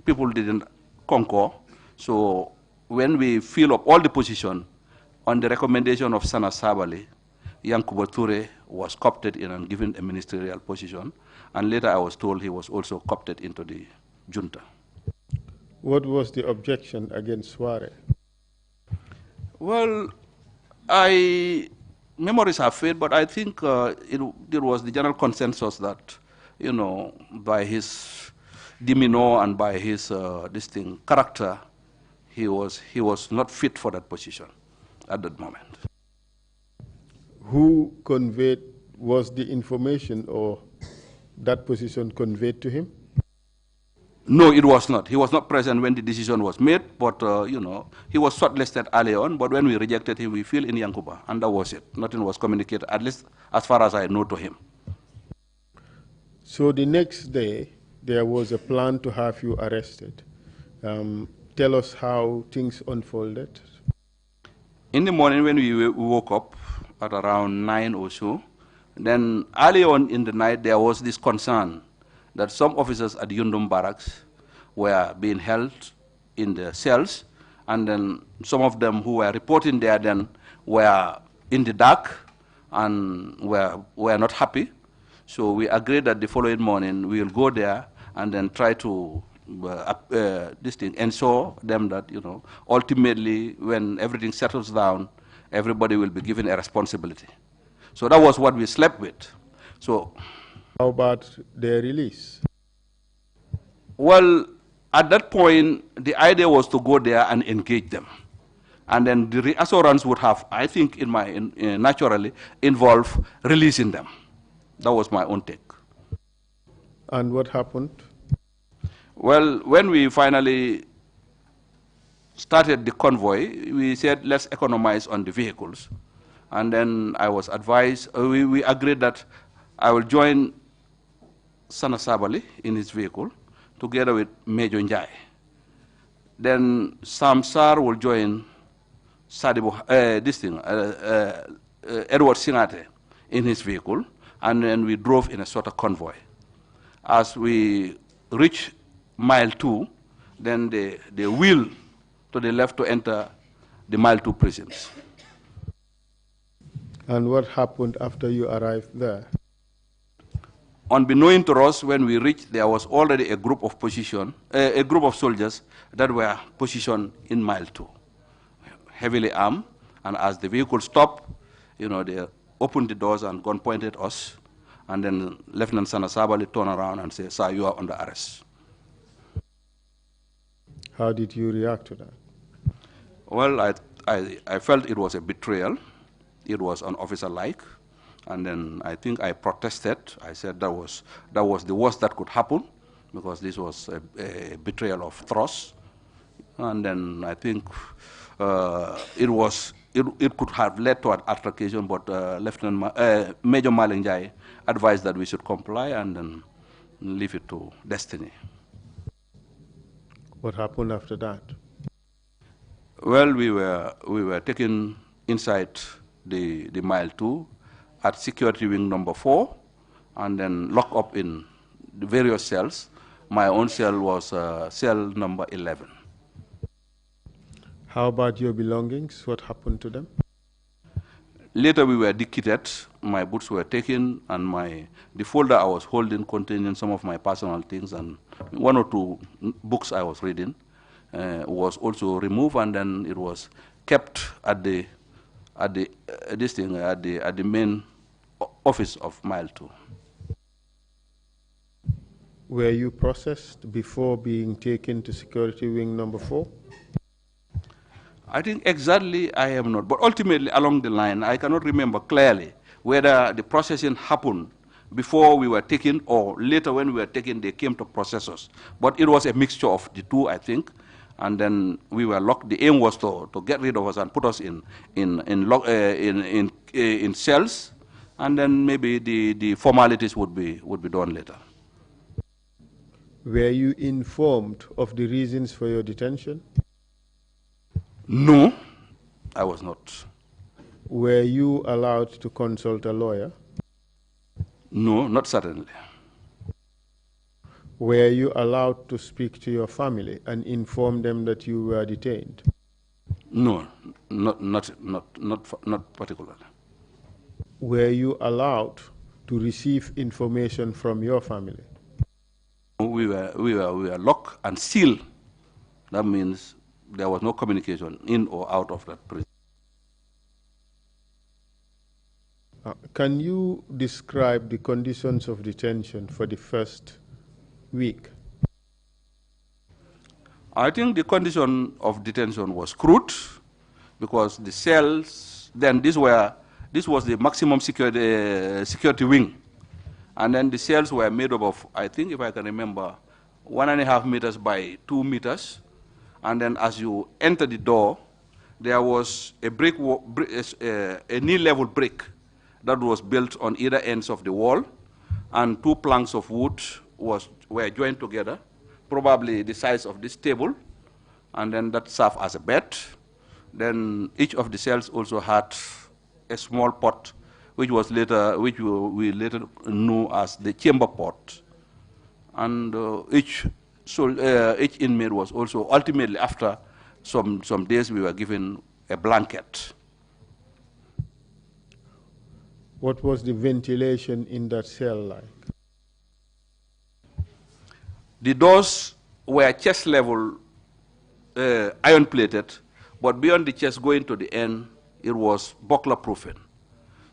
people didn't concur. So when we fill up all the position, on the recommendation of Sana Sabali, Yankuba Toure was co-opted in and given a ministerial position, and later I was told he was also co-opted into the junta. What was the objection against Soiree? Well, memories have faded, but I think it was the general consensus that, by his demeanor and by his character, he was not fit for that position at that moment. Who was the information or that position conveyed to him? No, it was not. He was not present when the decision was made, but, he was shortlisted early on, but when we rejected him, we fell in Yankuba, and that was it. Nothing was communicated, at least as far as I know, to him. So the next day, there was a plan to have you arrested. Tell us how things unfolded. In the morning when we woke up at around 9 or so, then early on in the night, there was this concern that some officers at Yundum Barracks were being held in the cells, and then some of them who were reporting there then were in the dark and were not happy. So we agreed that the following morning we will go there and then try to ensure them that, ultimately when everything settles down, everybody will be given a responsibility. So that was what we slept with. So, how about their release? well, at that point, the idea was to go there and engage them. And then the reassurance would have, I think, naturally involve releasing them. That was my own take. And what happened? Well, when we finally started the convoy, we said, let's economize on the vehicles. And then I was advised, we agreed that I will join Sana Sabali in his vehicle, together with Major Njai. Then Sam Sar will join Sadibu, Edward Singate in his vehicle, and then we drove in a sort of convoy. As we reached mile 2, then they wheeled to the left to enter the mile 2 prisons. And what happened after you arrived there? Unbeknown to us, when we reached, there was already a group of soldiers that were positioned in mile 2, heavily armed. And as the vehicle stopped, they opened the doors and gun pointed at us. And then Lieutenant Sana Sabali turned around and said, "Sir, you are under arrest." How did you react to that? Well, I felt it was a betrayal. It was unofficer-like. And then I think I protested. I said that was the worst that could happen, because this was a betrayal of trust. And then I think it could have led to an altercation, but Major Malenjai advised that we should comply and then leave it to destiny. What happened after that? Well, we were taken inside the mile 2 at security wing number 4, and then locked up in the various cells. My own cell was cell number 11. How about your belongings? What happened to them? Later we were decrypted. My boots were taken, and the folder I was holding containing some of my personal things and 1 or 2 books I was reading was also removed, and then it was kept at the main office of mile 2. Were you processed before being taken to security wing number 4? I think exactly I am not, but ultimately along the line, I cannot remember clearly whether the processing happened before we were taken or later when we were taken, they came to process us. But it was a mixture of the two, I think. And then we were locked. The aim was to get rid of us and put us in cells, and then maybe the formalities would be done later. Were you informed of the reasons for your detention? No, I was not. Were you allowed to consult a lawyer? No, not certainly. Were you allowed to speak to your family and inform them that you were detained? No, not particularly. Were you allowed to receive information from your family? We were locked and sealed. That means there was no communication in or out of that prison. Can you describe the conditions of detention for the first week? I think the condition of detention was crude, because the cells, then this was the maximum security wing. And then the cells were made up of, I think if I can remember, 1.5 meters by 2 meters. And then as you enter the door, there was a knee-level brick that was built on either ends of the wall, and 2 planks of wood were joined together, probably the size of this table, and then that served as a bed. Then each of the cells also had a small pot, which we later knew as the chamber pot. And each inmate was also, ultimately after some days, we were given a blanket. What was the ventilation in that cell like? The doors were chest level, iron plated, but beyond the chest going to the end, it was buckler proofing.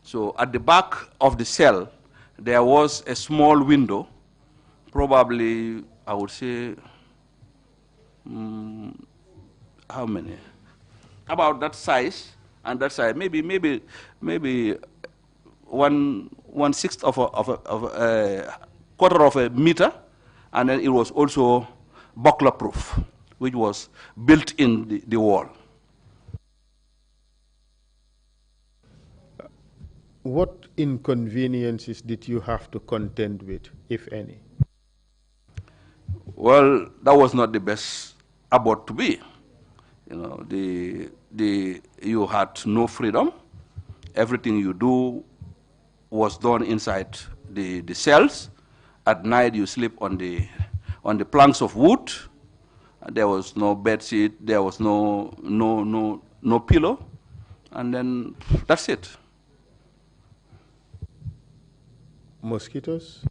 So at the back of the cell, there was a small window, probably, I would say, how many? About that size, and that size, maybe one sixth of a quarter of a meter, and then it was also buckler proof, which was built in the wall. What inconveniences did you have to contend with, if any? Well, that was not the best about to be. You know, you had no freedom. Everything you do was done inside the cells. At night, you sleep on the planks of wood. There was no bed sheet. There was no pillow, and then that's it. Mosquitoes?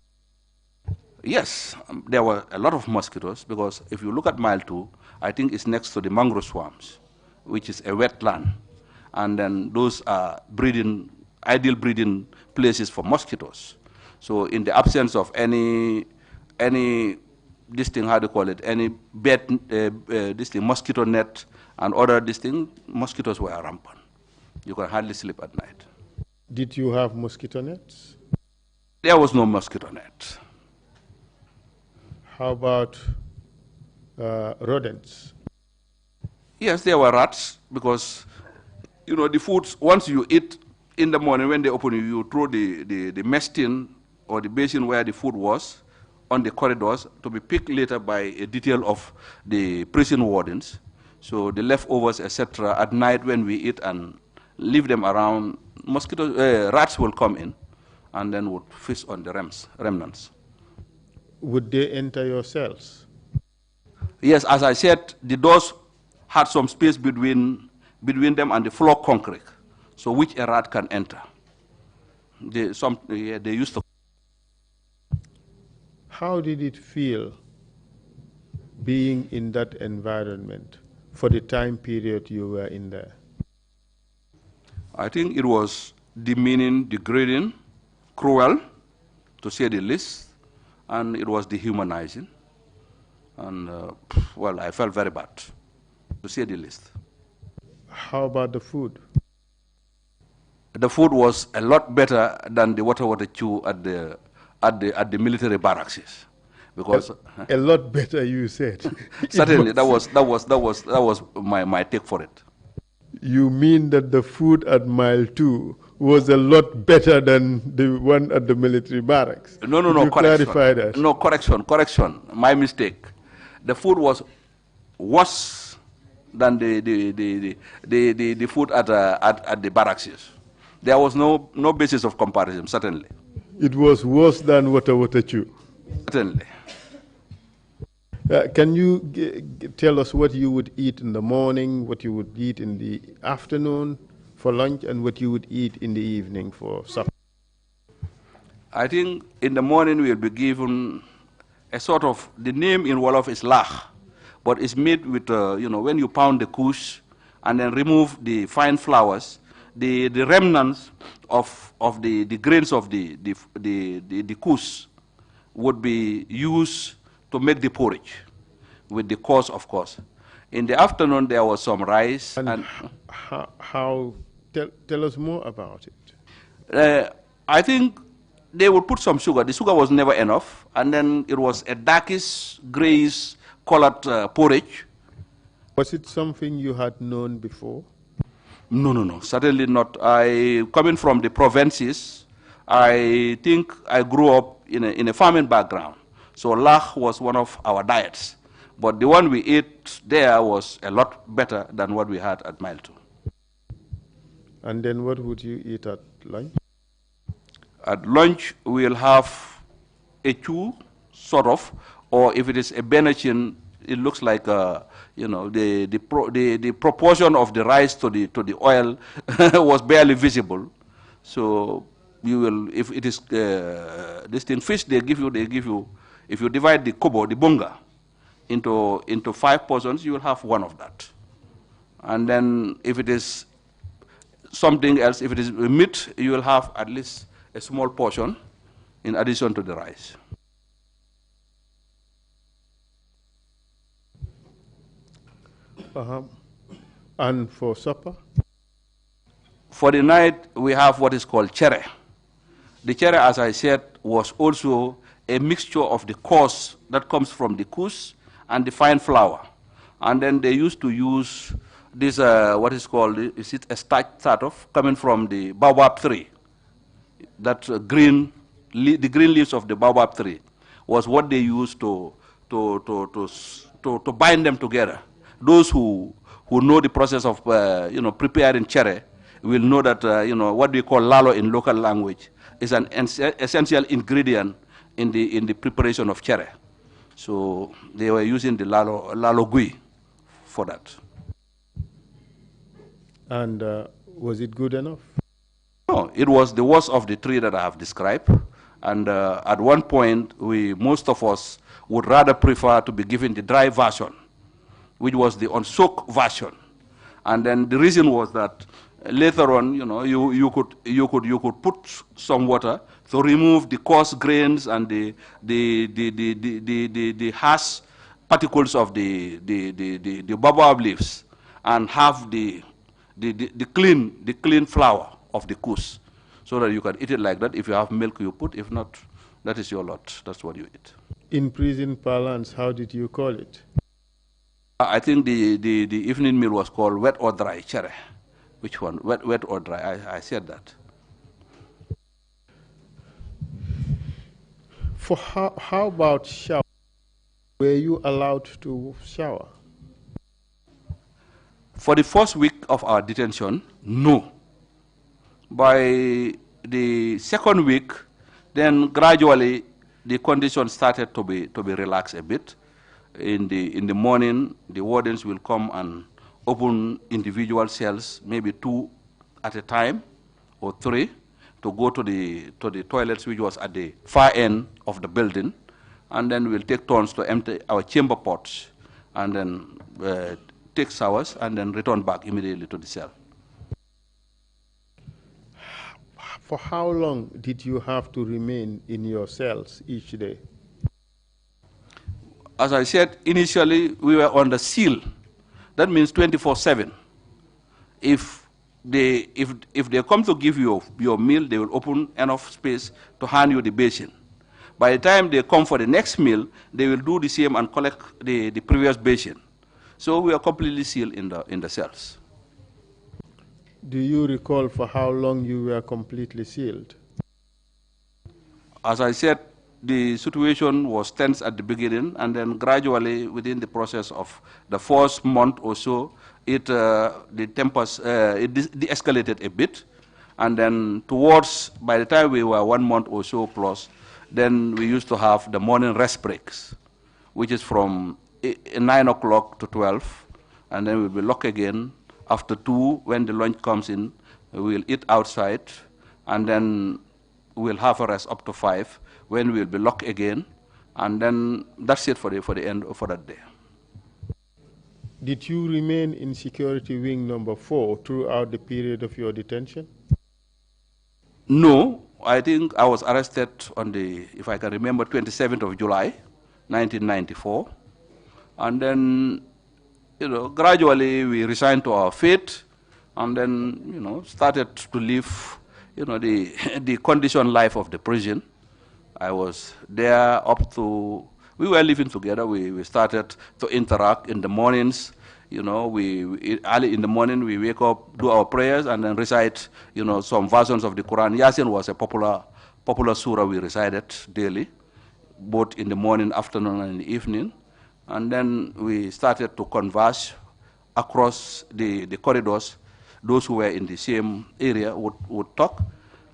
Yes, there were a lot of mosquitoes, because if you look at Mile 2, I think it's next to the mangrove swamps, which is a wetland. And then those are ideal breeding places for mosquitoes. So in the absence of any this thing, how do you call it, any bed, mosquito net and other mosquitoes were rampant. You can hardly sleep at night. Did you have mosquito nets? There was no mosquito net. How about rodents? Yes, there were rats, because, you know, the food, once you eat in the morning when they open you throw the mess tin or the basin where the food was on the corridors to be picked later by a detail of the prison wardens. So the leftovers, etc., at night when we eat and leave them around, rats will come in and then would feast on the remnants. Would they enter your cells? Yes, as I said, the doors had some space between them and the floor concrete, so which a rat can enter. They used to. How did it feel being in that environment for the time period you were in there? I think it was demeaning, degrading, cruel, to say the least, and it was dehumanizing. And, well, I felt very bad, to say the least. How about the food? The food was a lot better than the water chew at the military barracks, because a lot better, you said. Certainly, that was my take for it. You mean that the food at Mile 2 was a lot better than the one at the military barracks? No, correction. Clarify that. No, correction. My mistake. The food was worse than the food at the barracks. There was no basis of comparison, certainly. It was worse than water chew? Certainly. Can you tell us what you would eat in the morning, what you would eat in the afternoon for lunch, and what you would eat in the evening for supper? I think in the morning we'll be given a sort of, the name in Wolof is lach, but it's made with, when you pound the kush and then remove the fine flours, the remnants of the grains of the kush would be used to make the porridge, with the course, of course. In the afternoon, there was some rice. And how tell us more about it. I think they would put some sugar. The sugar was never enough, and then it was a darkish, grayish colored porridge. Was it something you had known before? No, certainly not. Coming from the provinces, I think I grew up in a farming background. So lach was one of our diets. But the one we ate there was a lot better than what we had at Mile 2. And then what would you eat at lunch? At lunch, we'll have a chew, sort of, or if it is a benachin, it looks like the proportion of the rice to the oil was barely visible. So you will, if it is this thing fish, they give you. If you divide the kobo, the bunga, into 5 portions, you will have one of that. And then if it is something else, if it is meat, you will have at least a small portion. in addition to the rice. And for supper? For the night, we have what is called chere. The chere, as I said, was also a mixture of the coarse that comes from the kus and the fine flour. And then they used to use this, what is called, is it a starch sort of, coming from the baobab tree. That the green leaves of the baobab tree was what they used to bind them together. Those who know the process of preparing chere will know that what we call lalo in local language is an essential ingredient in the preparation of chere. So they were using the lalo gui for that. And was it good enough? No, it was the worst of the three that I have described. And at one point, most of us would rather prefer to be given the dry version, which was the unsoaked version. And then the reason was that later on, you could put some water to remove the coarse grains and the harsh particles of the baobab leaves, and have the clean flour of the kus, so that you can eat it like that. If you have milk, you put. If not, that is your lot. That's what you eat. In prison parlance, how did you call it? I think the evening meal was called wet or dry chere. Which one? Wet or dry? I said that. For how about shower? Were you allowed to shower? For the first week of our detention, no. By the second week, then gradually the conditions started to be relaxed a bit. In the morning, the wardens will come and open individual cells, maybe 2 at a time or 3, to go to the toilets, which was at the far end of the building, and then we'll take turns to empty our chamber pots, and then take showers, and then return back immediately to the cell. For how long did you have to remain in your cells each day? As I said, initially we were on the seal. That means 24/7. If they come to give you your meal, they will open enough space to hand you the basin. By the time they come for the next meal, they will do the same and collect the previous basin. So we are completely sealed in the cells. Do you recall for how long you were completely sealed? As I said, the situation was tense at the beginning, and then gradually, within the process of the first month or so, the tempers de-escalated a bit, and then by the time we were 1 month or so plus, then we used to have the morning rest breaks, which is from 9 o'clock to 12, and then we'll be locked again. After 2, when the lunch comes in, we'll eat outside, and then we'll have a rest up to 5, when we'll be locked again, and then that's it for that day. Did you remain in security wing number 4 throughout the period of your detention? No, I think I was arrested on the, if I can remember, 27th of July, 1994, and then gradually we resigned to our fate, and then started to live the conditioned life of the prison. I was there we were living together. We started to interact in the mornings. Early in the morning we wake up, do our prayers, and then recite some versions of the Quran. Yasin was a popular surah we recited daily, both in the morning, afternoon, and in the evening. And then we started to converse across the corridors. Those who were in the same area would talk.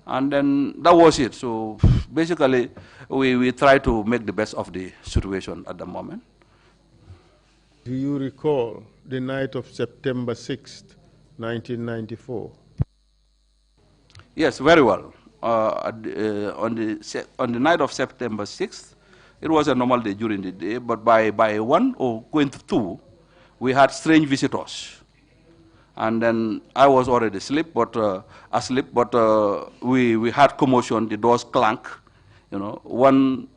And then that was it. So basically, we try to make the best of the situation at the moment. Do you recall the night of September 6th, 1994? Yes, very well. On the night of September 6th, it was a normal day during the day, but by 1 or going to 2, we had strange visitors. And then I was already asleep, but we had commotion, the doors clank, You know, one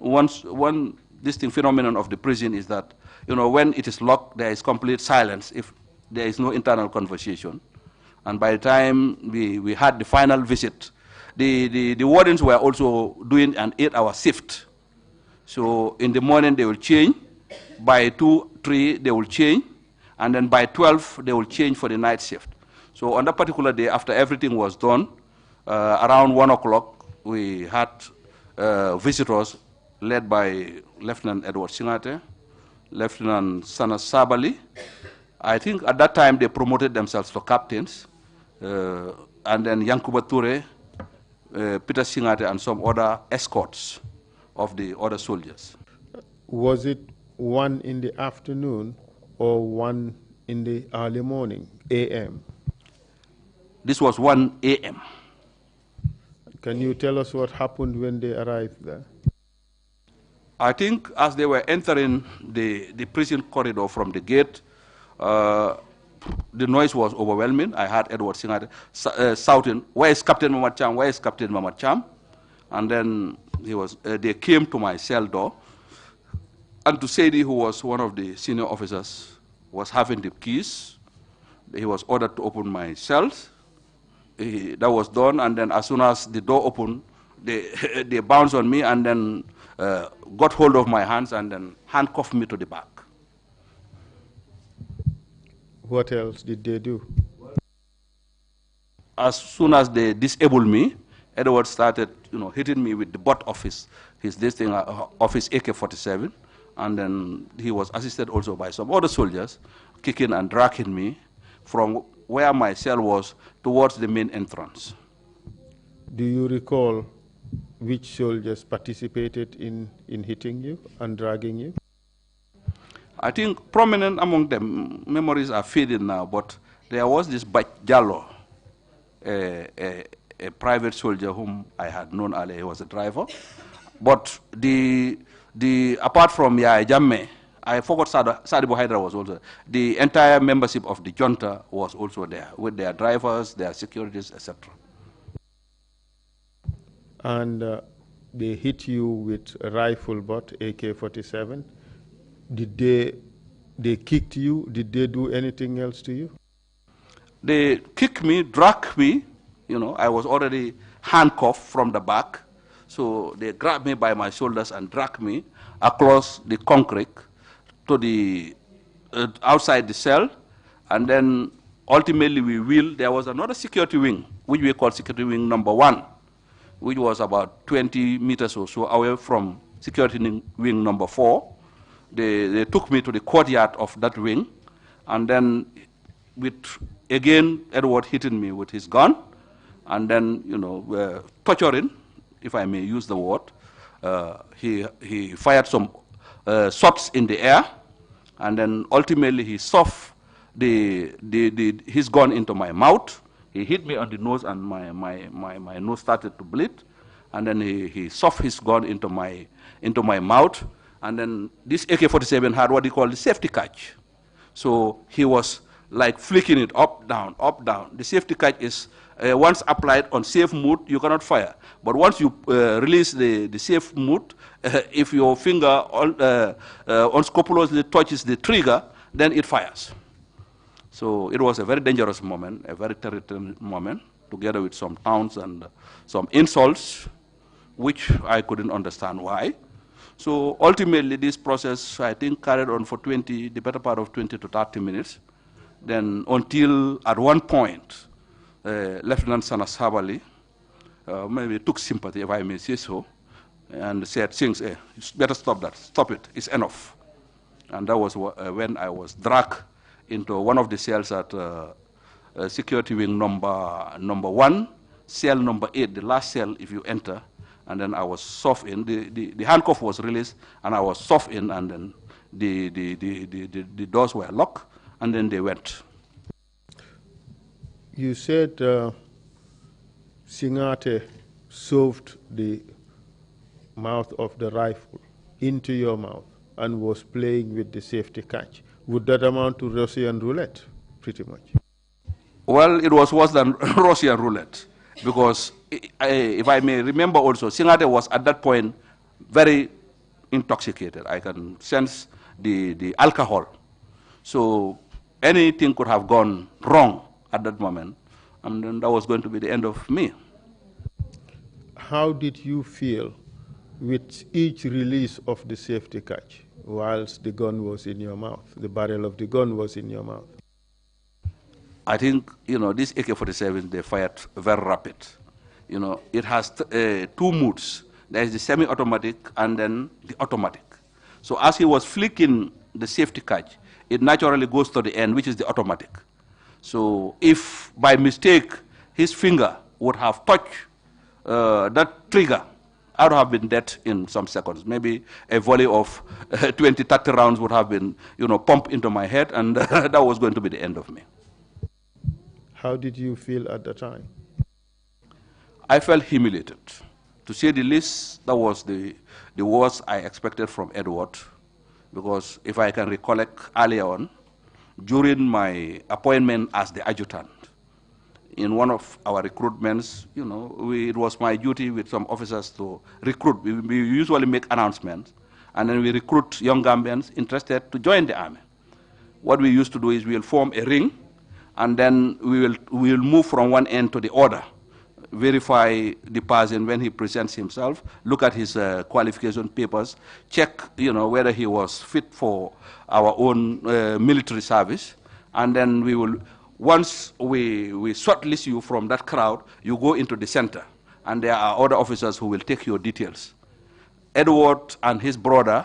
distinct phenomenon of the prison is that, you know, when it is locked, there is complete silence if there is no internal conversation. And by the time we had the final visit, the wardens were also doing an 8-hour shift. So in the morning they will change, by 2, 3 they will change, and then by 12 they will change for the night shift. So on that particular day, after everything was done, around 1 o'clock, we had visitors led by Lieutenant Edward Singate, Lieutenant Sana Sabali. I think at that time they promoted themselves to captains, and then Yankuba Toure, Peter Singate, and some other escorts of the other soldiers. Was it 1 in the afternoon or 1 in the early morning, a.m.? This was 1 a.m. Can you tell us what happened when they arrived there? I think as they were entering the prison corridor from the gate, the noise was overwhelming. I heard Edward Singate shouting, "Where is Captain Mamad Cham? Where is Captain Mamad Cham?" And then they came to my cell door. And Tusaidi, who was one of the senior officers, was having the keys. He was ordered to open my cells. That was done, and then as soon as the door opened, they bounced on me and then got hold of my hands and then handcuffed me to the back. What else did they do? As soon as they disabled me, Edward started, hitting me with the butt of his AK-47, and then he was assisted also by some other soldiers, kicking and dragging me from where my cell was towards the main entrance. Do you recall which soldiers participated in hitting you and dragging you? I think prominent among them, memories are fading now, but there was this Bach Jallo, a private soldier whom I had known earlier. He was a driver. But apart from Yaya Jammeh, I forgot Sadibu Haidara was also. The entire membership of the junta was also there, with their drivers, their securities, etc. And they hit you with a rifle butt, AK-47. Did they kicked you? Did they do anything else to you? They kicked me, dragged me. I was already handcuffed from the back. So they grabbed me by my shoulders and dragged me across the concrete to the outside the cell, and then ultimately there was another security wing, which we call security wing number 1, which was about 20 meters or so away from security wing number 4. They took me to the courtyard of that wing, and then again Edward hitting me with his gun, and then torturing, if I may use the word. He fired some shots in the air, and then ultimately he shoved his gun into my mouth. He hit me on the nose, and my nose started to bleed, and then he shoved his gun into my mouth, and then this AK-47 had what he called the safety catch. So he was like flicking it up, down, up, down. The safety catch is once applied on safe mode, you cannot fire. But once you release the safe mode, if your finger unscrupulously touches the trigger, then it fires. So it was a very dangerous moment, a very terrible moment, together with some taunts and some insults, which I couldn't understand why. So ultimately, this process, I think, carried on for the better part of 20 to 30 minutes. Then until at one point, Lieutenant Sana Sabali maybe took sympathy, if I may say so, and said, "Things, you better stop that. Stop it. It's enough." And that was when I was dragged into one of the cells at security wing number 1, cell number 8, the last cell if you enter. And then I was shoved in. The handcuff was released, and I was shoved in, and then the doors were locked, and then they went. You said Singate shoved the mouth of the rifle into your mouth and was playing with the safety catch. Would that amount to Russian roulette, pretty much? Well, it was worse than Russian roulette, because if I may remember also, Singate was at that point very intoxicated. I can sense the alcohol. So anything could have gone wrong at that moment, and then that was going to be the end of me. How did you feel with each release of the safety catch whilst the gun was in your mouth, the barrel of the gun was in your mouth? I think, this AK-47, they fired very rapid. It has two moods. There is the semi-automatic and then the automatic. So as he was flicking the safety catch, it naturally goes to the end, which is the automatic. So if by mistake his finger would have touched that trigger, I would have been dead in some seconds. Maybe a volley of 20, 30 rounds would have been, pumped into my head, and that was going to be the end of me. How did you feel at the time? I felt humiliated. To say the least, that was the worst I expected from Edward, because if I can recollect earlier on, during my appointment as the adjutant, in one of our recruitments, it was my duty with some officers to recruit. We usually make announcements, and then we recruit young Gambians interested to join the army. What we used to do is we'll form a ring, and then we will move from one end to the other, verify the person when he presents himself, look at his qualification papers, check whether he was fit for our own military service, and then we will, once we shortlist you from that crowd, you go into the center, and there are other officers who will take your details. Edward and his brother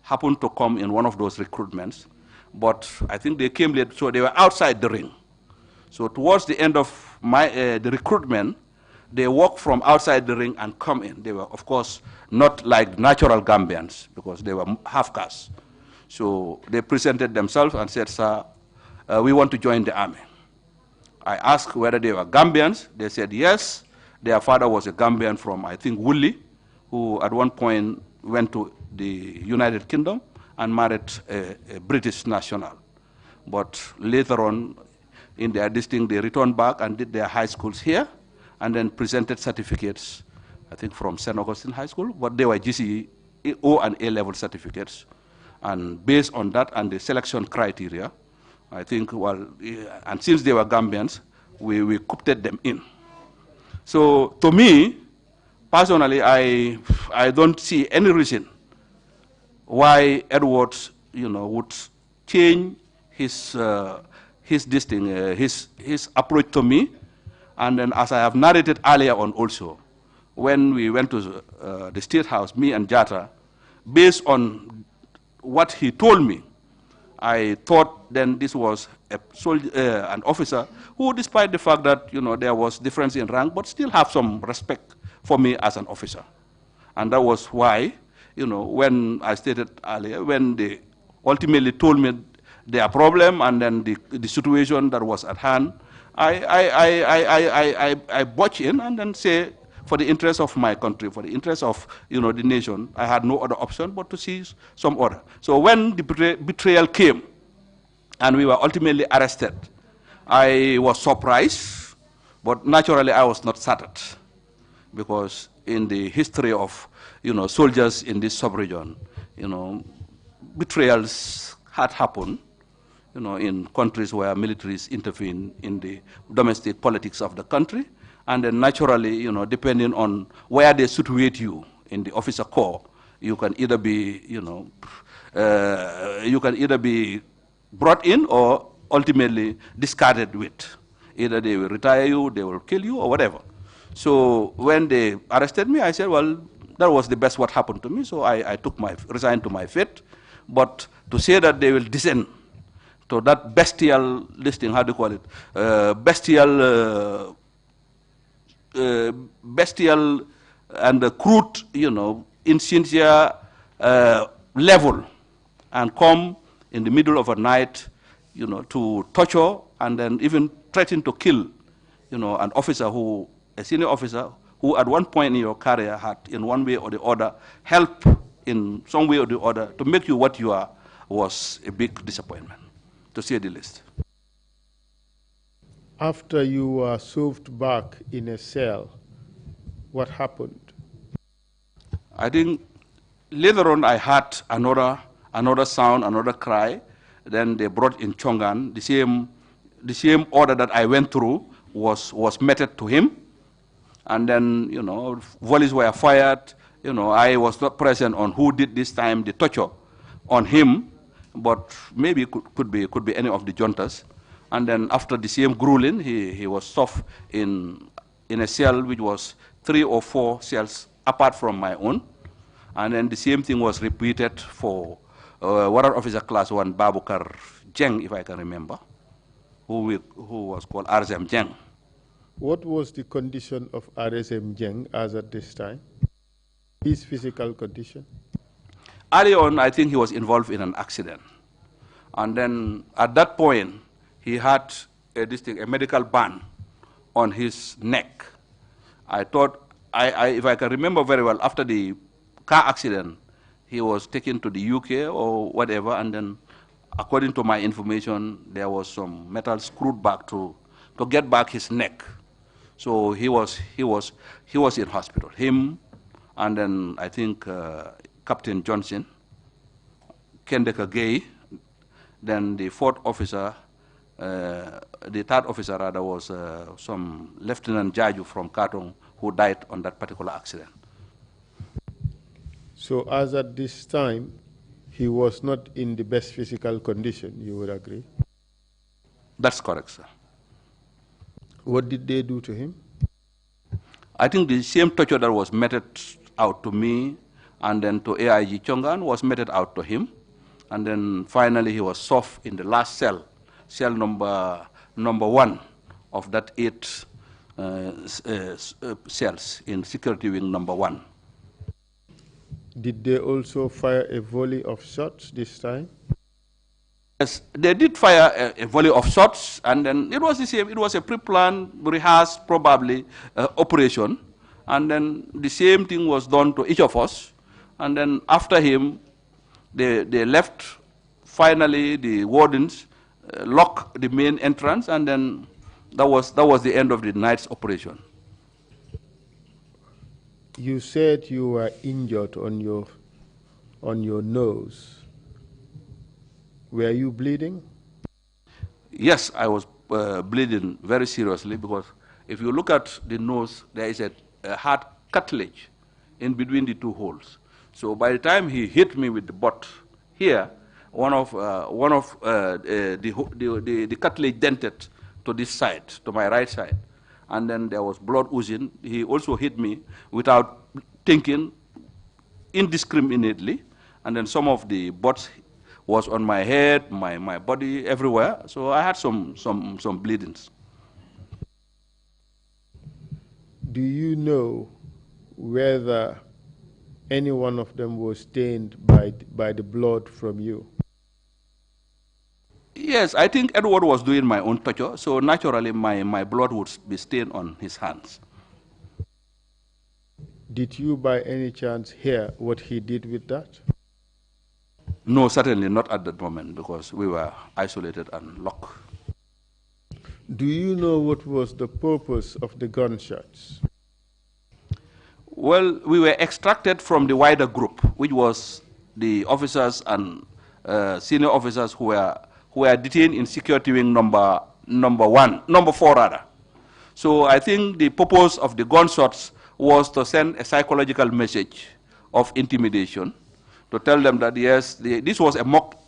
happened to come in one of those recruitments, but I think they came late, so they were outside the ring. So towards the end of the recruitment, they walked from outside the ring and come in. They were, of course, not like natural Gambians, because they were half-caste. So they presented themselves and said, "Sir, we want to join the army." I asked whether they were Gambians. They said yes. Their father was a Gambian from, I think, Woolley, who at one point went to the United Kingdom and married a British national. But later on, in their distinct, they returned back and did their high schools here, and then presented certificates, I think from St. Augustine High School, but they were GCE, O and A-level certificates. And based on that and the selection criteria, I think, and since they were Gambians, we coopted them in. So to me, personally, I don't see any reason why Edward, would change his approach to me. And then, as I have narrated earlier on also, when we went to the State House, me and Jatta, based on what he told me, I thought then this was an officer who, despite the fact that there was difference in rank, but still have some respect for me as an officer. And that was why, when I stated earlier, when they ultimately told me their problem and then the situation that was at hand, I butch in and then say, for the interest of my country, for the interest of the nation, I had no other option but to seize some order. So when the betrayal came and we were ultimately arrested, I was surprised, but naturally I was not saddened, because in the history of soldiers in this sub-region, betrayals had happened, in countries where militaries intervene in the domestic politics of the country. And then naturally, depending on where they situate you in the officer corps, you can either be, brought in or ultimately discarded with. Either they will retire you, they will kill you, or whatever. So when they arrested me, I said, well, that was the best what happened to me, so I resigned to my fate. But to say that they will descend to that bestial listing, how do you call it? Bestial and crude, insincere level, and come in the middle of a night, to torture and then even threaten to kill, an officer a senior officer who at one point in your career had, in one way or the other, helped in some way or the other to make you what you are, was a big disappointment, to say the least. After you were shoved back in a cell What happened? I think later on I heard another sound, another cry. Then they brought in Chongan. The same order that I went through was meted to him. And then, volleys were fired. I was not present on who did this time the torture on him, but maybe it could be any of the juntas. And then after the same grueling, he was stuffed in a cell which was 3 or 4 cells apart from my own. And then the same thing was repeated for Warrant Officer Class 1 Babukar Jeng, if I can remember, who was called RSM Jeng. What was the condition of RSM Jeng as at this time? His physical condition? Early on, I think he was involved in an accident. And then at that point, he had a medical band on his neck. I thought, if I can remember very well, after the car accident, he was taken to the UK or whatever, and then according to my information, there was some metal screwed back to get back his neck. So he was in hospital. Him, and then I think Captain Johnson, Kendeka Gay, then the 4th officer, the 3rd officer rather was some Lieutenant Jaju from Katong who died on that particular accident. So as at this time, he was not in the best physical condition, you would agree? That's correct, sir. What did they do to him? I think the same torture that was meted out to me and then to AIG Chongan was meted out to him. And then finally he was soft in the last cell number 1 of that 8 cells in security wing number 1. Did they also fire a volley of shots this time? Yes, they did fire a volley of shots, and then it was the same. It was a pre-planned, rehearsed, probably, operation. And then the same thing was done to each of us. And then after him, they left. Finally, the wardens locked the main entrance, and then that was the end of the night's operation. You said you were injured on your nose. Were you bleeding? Yes, I was bleeding very seriously, because if you look at the nose, there is a hard cartilage in between the 2 holes. So by the time he hit me with the butt here, one of the cartilage dented to this side, to my right side, and then there was blood oozing. He also hit me without thinking, indiscriminately, and then some of the butts was on my head, my body, everywhere. So I had some bleedings. Do you know whether any one of them was stained by the blood from you? Yes, I think Edward was doing my own torture, so naturally my blood would be stained on his hands. Did you by any chance hear what he did with that? No, certainly not at that moment, because we were isolated and locked. Do you know what was the purpose of the gunshots? Well, we were extracted from the wider group, which was the officers and senior officers who were detained in security wing number 4 rather. So I think the purpose of the gunshots was to send a psychological message of intimidation, to tell them that yes, this was a mock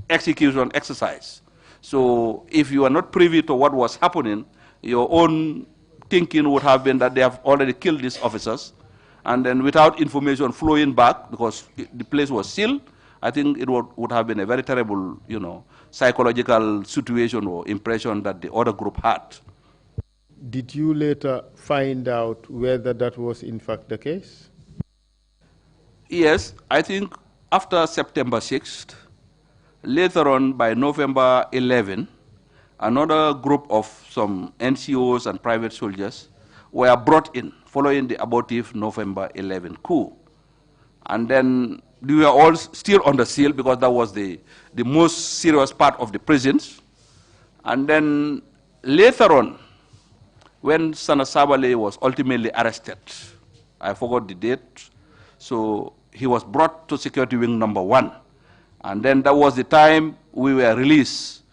execution exercise. So if you are not privy to what was happening, your own thinking would have been that they have already killed these officers, and then without information flowing back, because the place was sealed, I think it would have been a very terrible, psychological situation or impression that the other group had. Did you later find out whether that was in fact the case? Yes, I think after September 6th, later on by November 11, another group of some NCOs and private soldiers were brought in following the abortive November 11 coup. And then we were all still on the seal, because that was the most serious part of the prisons. And then later on, when Sana Sabale was ultimately arrested, I forgot the date. So he was brought to security wing number 1. And then that was the time we were released,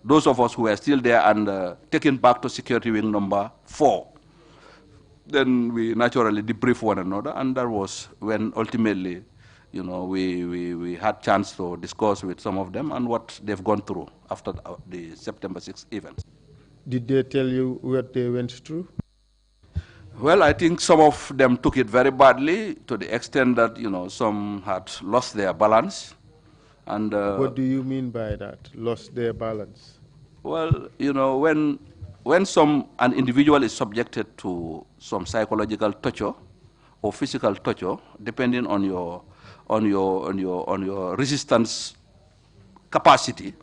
those of us who were still there, and taken back to security wing number 4. Then we naturally debrief one another, and that was when ultimately, you know, we had chance to discuss with some of them and what they've gone through after the September 6th events. Did they tell you what they went through? Well, I think some of them took it very badly, to the extent that, you know, some had lost their balance. And what do you mean by that, lost their balance? Well, you know, when an individual is subjected to some psychological torture or physical torture, depending on your resistance capacity,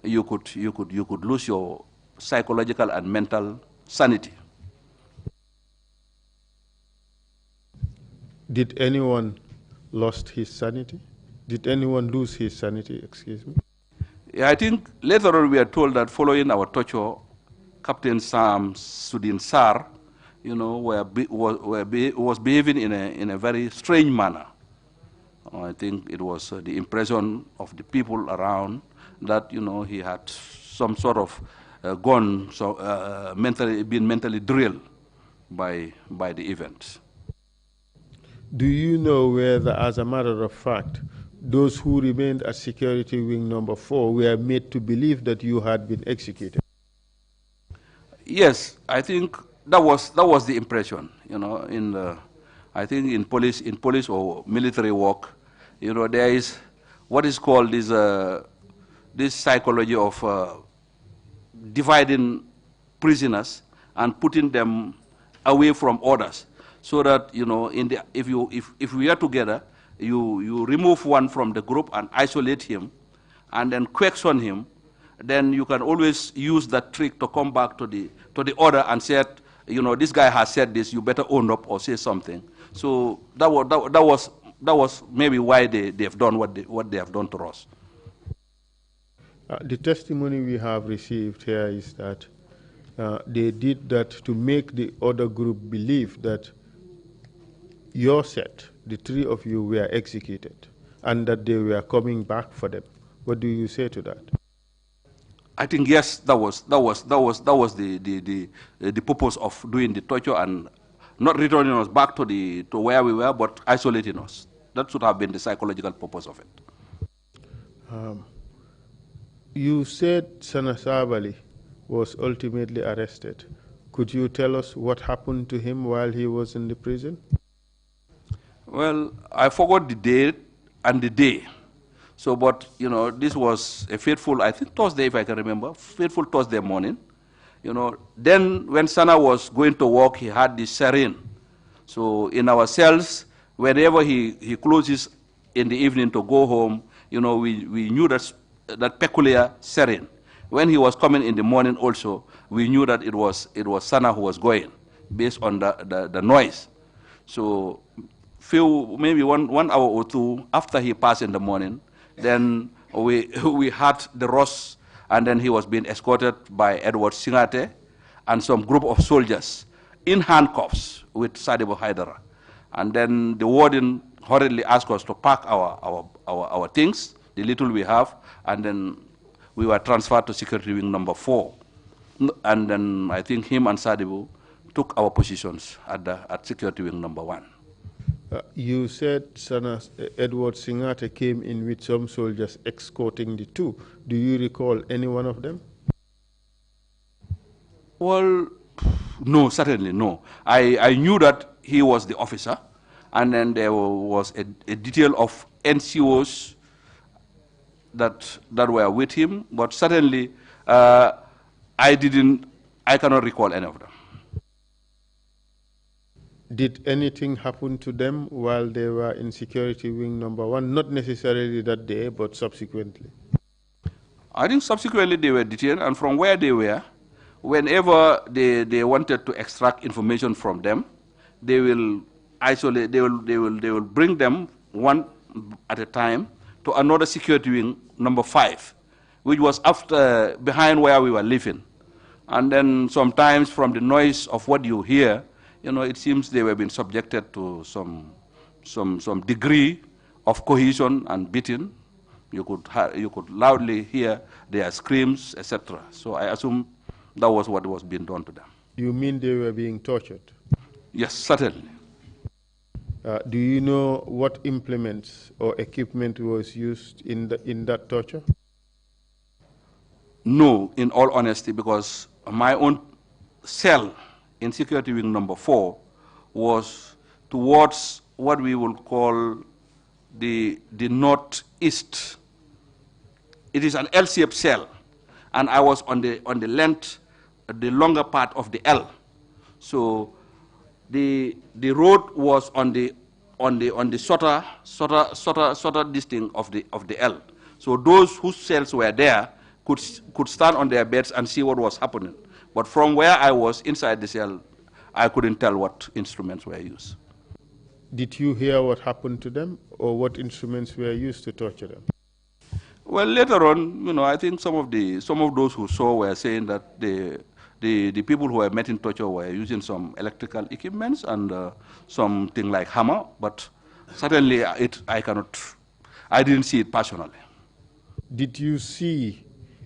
you could lose your psychological and mental sanity. Did anyone lost his sanity? Did anyone lose his sanity, excuse me? Yeah, I think later on we are told that following our torture, Captain Sam Sudin Sar, you know, was behaving in a very strange manner. I think it was the impression of the people around that, you know, he had some sort of been mentally drilled by the event. Do you know whether, as a matter of fact, those who remained at security wing number 4 were made to believe that you had been executed? Yes, I think that was the impression. You know, I think in police or military work, you know, there is what is called this psychology of dividing prisoners and putting them away from others, so that, you know, if we are together, you remove one from the group and isolate him, and then question him. Then you can always use that trick to come back to the other and say, you know, this guy has said this, you better own up or say something. So that was maybe why they've done what they have done to us. The testimony we have received here is that they did that to make the other group believe that your set, the 3 of you, were executed and that they were coming back for them. What do you say to that? I think yes, that was the purpose of doing the torture, and not returning us back to where we were, but isolating us. That should have been the psychological purpose of it. You said Sana Sabali was ultimately arrested. Could you tell us what happened to him while he was in the prison? Well, I forgot the date and the day. So, but, you know, this was a fateful, I think Thursday, if I can remember, fateful Thursday morning. You know, then when Sana was going to work, he had this siren. So in our cells, whenever he closes in the evening to go home, you know, we knew that peculiar siren. When he was coming in the morning also, we knew that it was Sana who was going, based on the noise. So maybe one hour or 2 after he passed in the morning, then we had the Ross, and then he was being escorted by Edward Singate and some group of soldiers in handcuffs with Sadibo Haidara. And then the warden hurriedly asked us to pack our things, the little we have, and then we were transferred to security wing number 4. And then I think him and Sadibo took our positions at security wing number 1. You said Edward Singate came in with some soldiers escorting the 2. Do you recall any one of them? Well, no, certainly no. I knew that he was the officer, and then there was a detail of NCOs that were with him, but certainly I cannot recall any of them. Did anything happen to them while they were in security wing number 1? Not necessarily that day, but subsequently. I think subsequently they were detained, and from where they were, whenever they wanted to extract information from them, they will isolate. They will bring them one at a time to another security wing number 5, which was behind where we were living. And then sometimes from the noise of what you hear, it seems they were being subjected to some degree of cohesion and beating. You could loudly hear their screams, etc. So I assume that was what was being done to them. You mean they were being tortured? Yes, certainly. Do you know what implements or equipment was used in that torture? No, in all honesty, because my own cell in security wing number 4 was towards what we will call the northeast. It is an L-shaped cell, and I was on the length, the longer part of the L. So the road was on the shorter distance of the L. So those whose cells were there could stand on their beds and see what was happening. But from where I was inside the cell, I couldn't tell what instruments were used. Did you hear what happened to them, or what instruments were used to torture them? Well, later on, I think some of those who saw were saying that the people who were met in torture were using some electrical equipments and something like hammer, but certainly I didn't see it personally. Did you see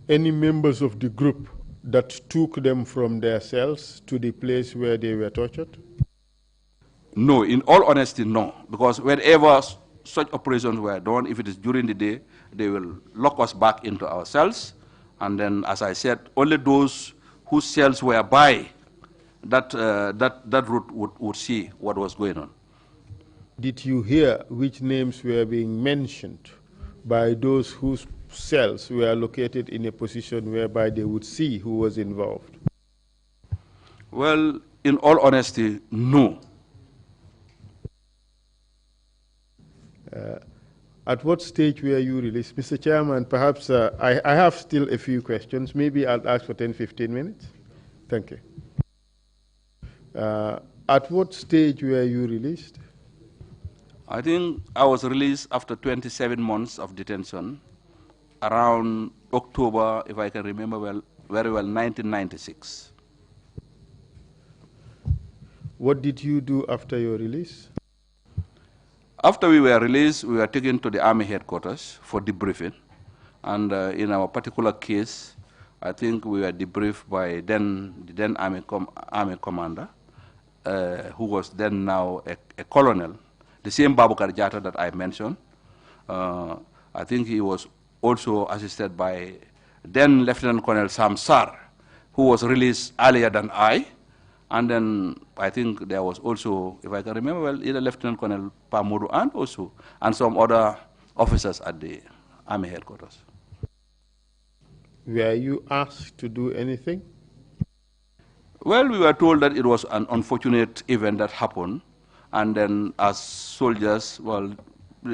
any members of the group that took them from their cells to the place where they were tortured? No, in all honesty, no. Because whenever such operations were done, if it is during the day, they will lock us back into our cells. And then, as I said, only those whose cells were by that route would see what was going on. Did you hear which names were being mentioned by those whose cells were located in a position whereby they would see who was involved? Well, in all honesty, no. At what stage were you released? Mr. Chairman, perhaps I have still a few questions. Maybe I'll ask for 10, 15 minutes. Thank you. At what stage were you released? I think I was released after 27 months of detention, around October, if I can remember very well, 1996. What did you do after your release? After we were released, we were taken to the Army headquarters for debriefing. And in our particular case, I think we were debriefed by the then Army commander, who was then now a colonel, the same Babukar Jatta that I mentioned. I think he was also assisted by then Lieutenant Colonel Sam Sar, who was released earlier than I. And then I think there was also, if I can remember well, either Lieutenant Colonel Pamudu and some other officers at the Army headquarters. Were you asked to do anything? Well, we were told that it was an unfortunate event that happened. And then as soldiers, well,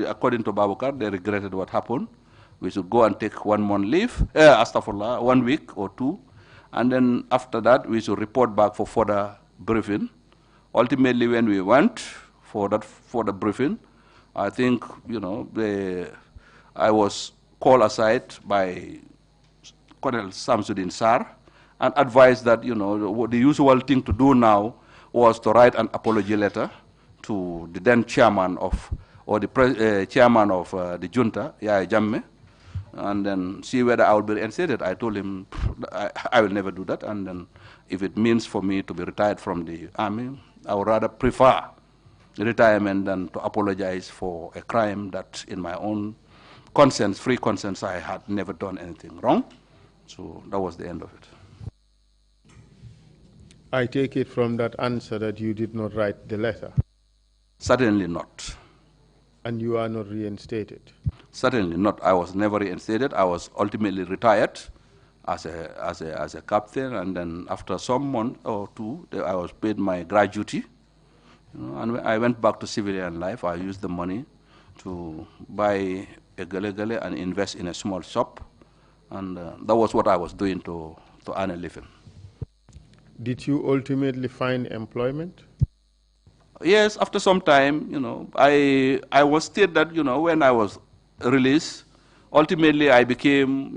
according to Babukar, they regretted what happened. We should go and take 1 month leave, 1 week or 2. And then after that, we should report back for further briefing. Ultimately, when we went for the briefing, I think, I was called aside by Colonel Samsudin Sar and advised that, the usual thing to do now was to write an apology letter to the then chairman chairman of the junta, Yaya Jammeh, and then see whether I will be reinstated. I told him I will never do that, and then if it means for me to be retired from the army, I would rather prefer retirement than to apologize for a crime that in my own conscience, free conscience, I had never done anything wrong. So that was the end of it. I take it from that answer that you did not write the letter. Certainly not. And you are not reinstated? Certainly not. I was never reinstated. I was ultimately retired as a captain, and then after some month or 2, I was paid my gratuity. And when I went back to civilian life, I used the money to buy a gele and invest in a small shop, and that was what I was doing to earn a living. Did you ultimately find employment? Yes, after some time, I was stated that, when I was released, ultimately I became,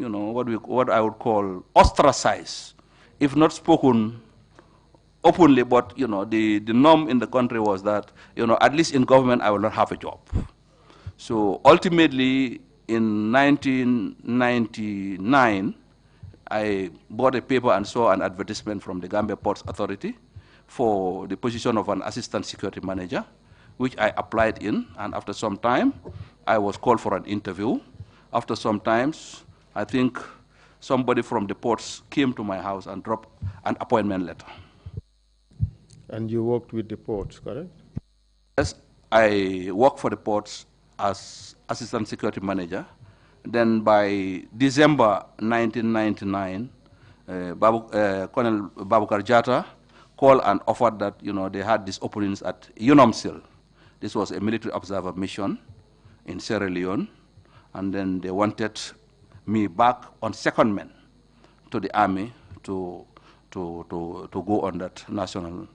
what I would call ostracized, if not spoken openly, but the norm in the country was that at least in government I will not have a job. So ultimately, in 1999, I bought a paper and saw an advertisement from the Gambia Ports Authority for the position of an assistant security manager, which I applied in, and after some time, I was called for an interview. After some times, I think somebody from the ports came to my house and dropped an appointment letter. And you worked with the ports, correct? Yes, I worked for the ports as assistant security manager. Then by December 1999, Colonel Babukar Jatta called and offered that they had these openings at UNOMSIL. This was a military observer mission in Sierra Leone, and then they wanted me back on secondment to the army to go on that national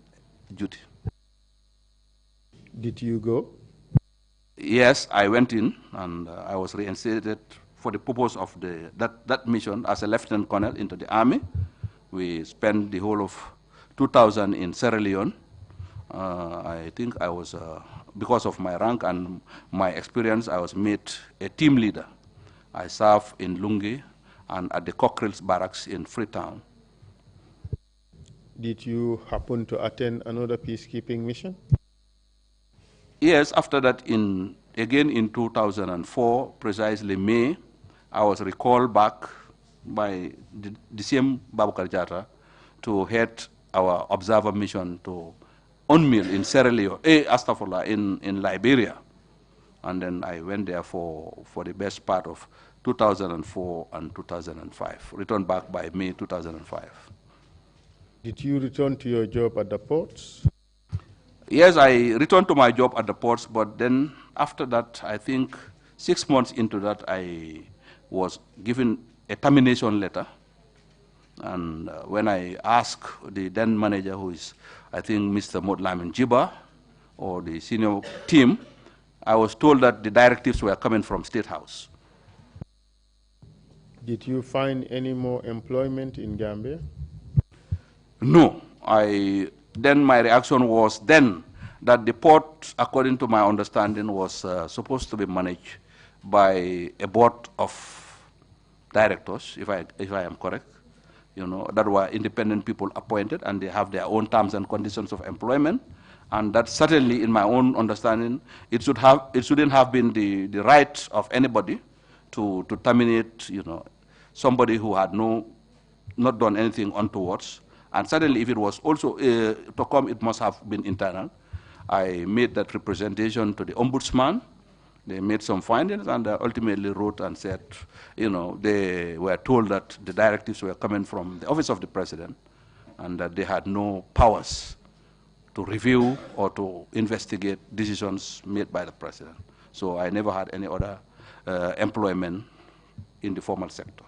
duty. Did you go? Yes, I went in, and I was reinstated for the purpose of that mission as a lieutenant colonel into the army. We spent the whole of 2000 in Sierra Leone. I think I was, because of my rank and my experience, I was made a team leader. I served in Lungi and at the Cockrills Barracks in Freetown. Did you happen to attend another peacekeeping mission? Yes, after that, again in 2004, precisely May, I was recalled back by the same Babukar Jatta to head our observer mission to UNMIL in Sierra Leone, in Liberia. And then I went there for the best part of 2004 and 2005, returned back by May 2005. Did you return to your job at the ports? Yes, I returned to my job at the ports, but then after that, I think 6 months into that, I was given a termination letter. And when I asked the then manager, who is, I think, Mr. Modlamin Jiba, or the senior team, I was told that the directives were coming from State House. Did you find any more employment in Gambia? No. Then my reaction was then that the port, according to my understanding, was supposed to be managed by a board of directors, if I am correct, that were independent people appointed, and they have their own terms and conditions of employment. And that certainly, in my own understanding, it shouldn't have been the right of anybody to terminate, somebody who had not done anything untowards. And certainly, if it was also to come, it must have been internal. I made that representation to the ombudsman. They made some findings, and ultimately wrote and said, they were told that the directives were coming from the office of the president, and that they had no powers to review or to investigate decisions made by the president. So I never had any other employment in the formal sector.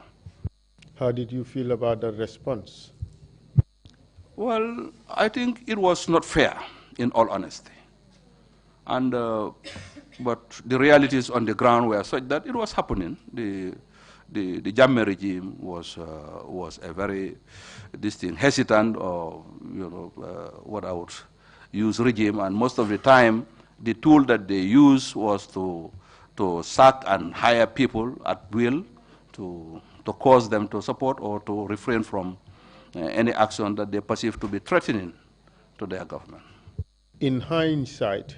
How did you feel about the response? Well, I think it was not fair, in all honesty. And but the realities on the ground were such that it was happening. The Jammeh regime was a very hesitant, or what I would use regime, and most of the time the tool that they used was to sack and hire people at will to cause them to support or to refrain from any action that they perceive to be threatening to their government. In hindsight,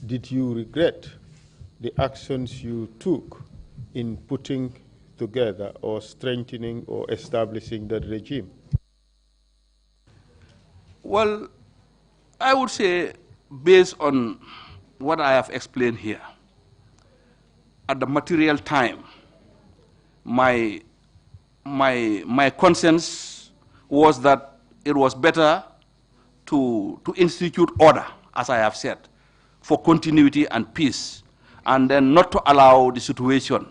did you regret the actions you took in putting together or strengthening or establishing that regime? Well, I would say, based on what I have explained here, at the material time, my conscience was that it was better to institute order, as I have said, for continuity and peace, and then not to allow the situation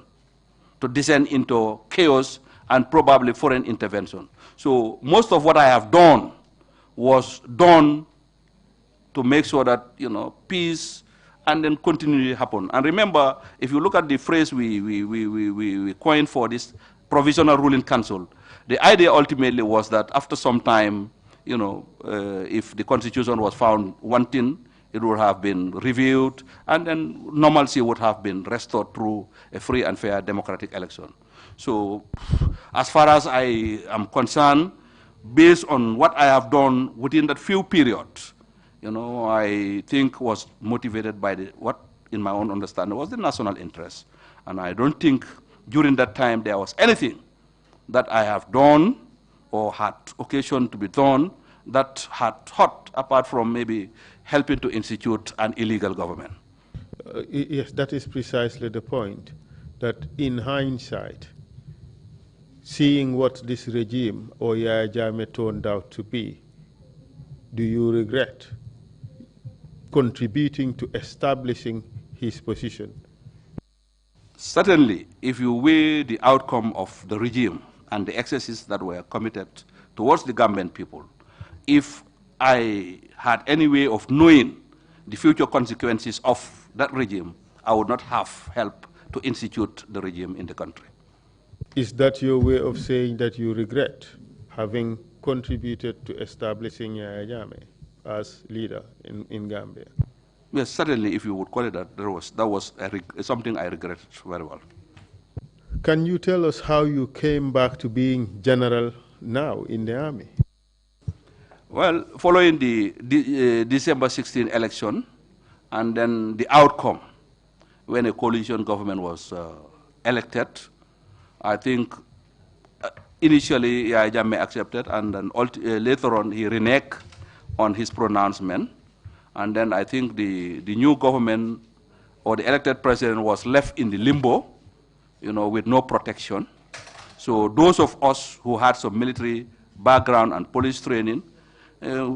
to descend into chaos and probably foreign intervention. So most of what I have done was done to make sure that peace and then continuity happen. And remember, if you look at the phrase we coined for this provisional ruling council, the idea ultimately was that after some time, if the constitution was found wanting, it would have been reviewed, and then normalcy would have been restored through a free and fair democratic election. So as far as I am concerned, based on what I have done within that few periods, I think was motivated by what, in my own understanding, was the national interest. And I don't think during that time there was anything that I have done or had occasion to be done that had hurt, apart from maybe helping to institute an illegal government. Yes, that is precisely the point, that in hindsight, seeing what this regime or Yahya Jammeh turned out to be, do you regret contributing to establishing his position? Certainly, if you weigh the outcome of the regime and the excesses that were committed towards the Gambian people, if I had any way of knowing the future consequences of that regime, I would not have helped to institute the regime in the country. Is that your way of saying that you regret having contributed to establishing Yahya Jammeh as leader in Gambia? Yes, certainly, if you would call it that, that was something I regretted very well. Can you tell us how you came back to being general now in the army? Well, following the December 16 election, and then the outcome when a coalition government was elected, I think initially Yahya Jammeh accepted, and then later on he reneged on his pronouncement. And then I think the new government or the elected president was left in the limbo, with no protection. So those of us who had some military background and police training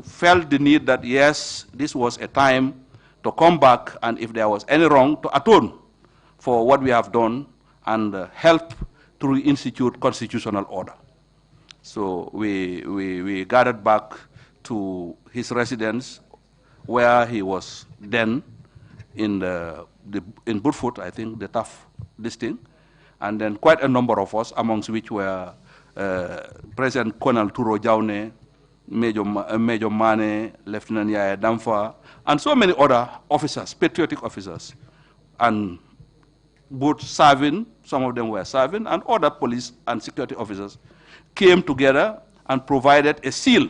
felt the need that, yes, this was a time to come back, and if there was any wrong, to atone for what we have done and help to reinstitute constitutional order. So we gathered back to his residence, where he was then in Burfoot, I think, the tough listing, and then quite a number of us, amongst which were President Colonel Turo Jaune, Major Mane, Lieutenant Yaya Damfa, and so many other officers, patriotic officers, and both serving, some of them were serving, and other police and security officers came together and provided a seal.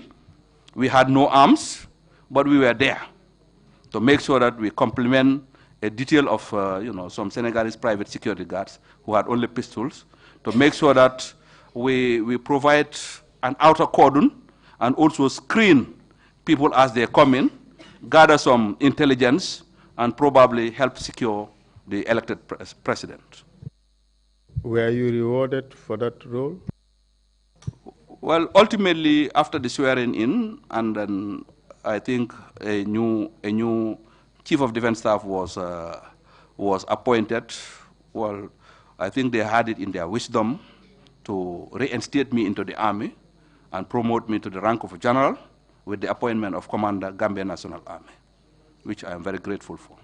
We had no arms, but we were there to make sure that we complement a detail of some Senegalese private security guards who had only pistols, to make sure that we provide an outer cordon and also screen people as they come in, gather some intelligence, and probably help secure the elected president. Were you rewarded for that role? Well, ultimately, after the swearing in, and then I think a new chief of defense staff was appointed. Well, I think they had it in their wisdom to reinstate me into the army and promote me to the rank of a general with the appointment of Commander Gambia National Army, which I am very grateful for.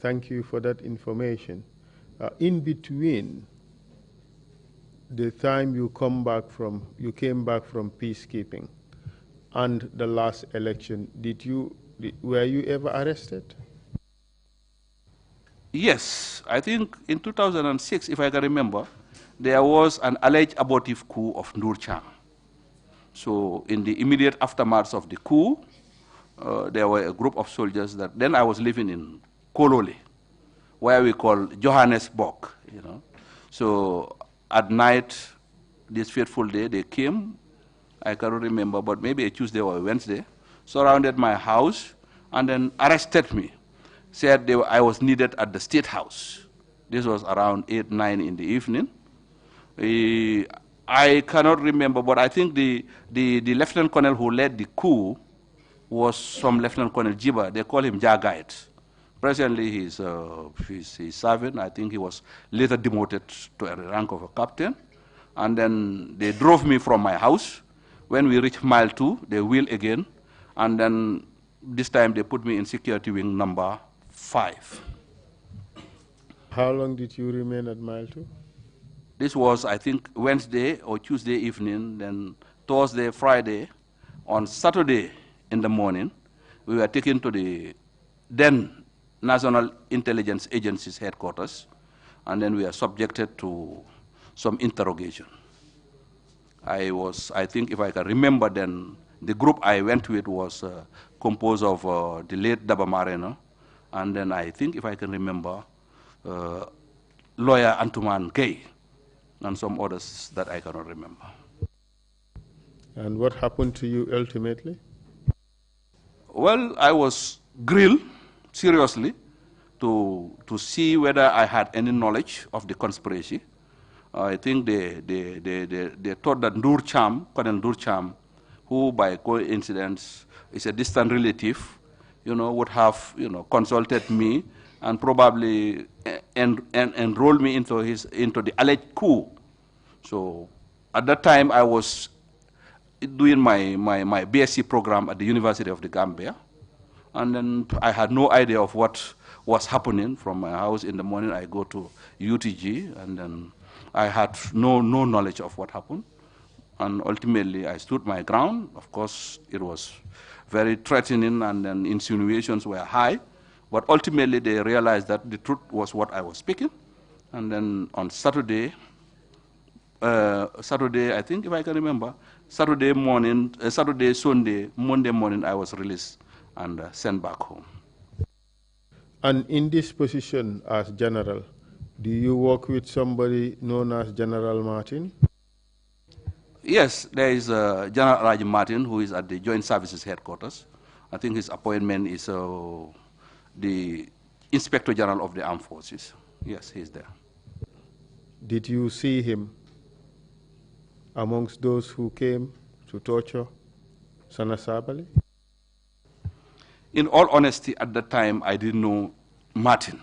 Thank you for that information. In between the time you came back from peacekeeping and the last election, were you ever arrested? Yes, I think in 2006, if I can remember, there was an alleged abortive coup of Nur Chang. So in the immediate aftermath of the coup, there were a group of soldiers that then I was living in Kololi, where we call Johannesburg, So at night, this fateful day, they came, I cannot remember, but maybe a Tuesday or a Wednesday, surrounded my house and then arrested me. Said I was needed at the State House. This was around 8, 9 in the evening. I cannot remember, but I think the lieutenant colonel who led the coup was some Lieutenant Colonel Jiba. They call him Jagait. Presently, he's serving. I think he was later demoted to a rank of a captain. And then they drove me from my house. When we reached mile 2, they wheeled again. And then this time they put me in security wing number 5. How long did you remain at mile 2? This was, I think, Wednesday or Tuesday evening. Then Thursday, Friday. On Saturday in the morning, we were taken to the then National Intelligence Agency's headquarters, and then we are subjected to some interrogation. I think if I can remember then, the group I went with was composed of the late Daba Mareno, and then I think if I can remember, lawyer Antuman Gay, and some others that I cannot remember. And what happened to you ultimately? Well, I was grilled seriously to see whether I had any knowledge of the conspiracy. I think they thought that Colonel Ndur Cham, who by coincidence is a distant relative, would have, consulted me and probably enrolled me into the alleged coup. So at that time I was doing my BSc program at the University of the Gambia, and then I had no idea of what was happening. From my house in the morning, I go to UTG, and then I had no knowledge of what happened. And ultimately, I stood my ground. Of course, it was very threatening, and then insinuations were high. But ultimately, they realized that the truth was what I was speaking. And then on Saturday, I think if I can remember, Saturday morning, Sunday, Monday morning, I was released and sent back home. And in this position as general, do you work with somebody known as General Martin? Yes, there is General Raj Martin, who is at the Joint Services Headquarters. I think his appointment is the Inspector General of the Armed Forces. Yes, he's there. Did you see him amongst those who came to torture Sana Sabali? In all honesty, at that time, I didn't know Martin.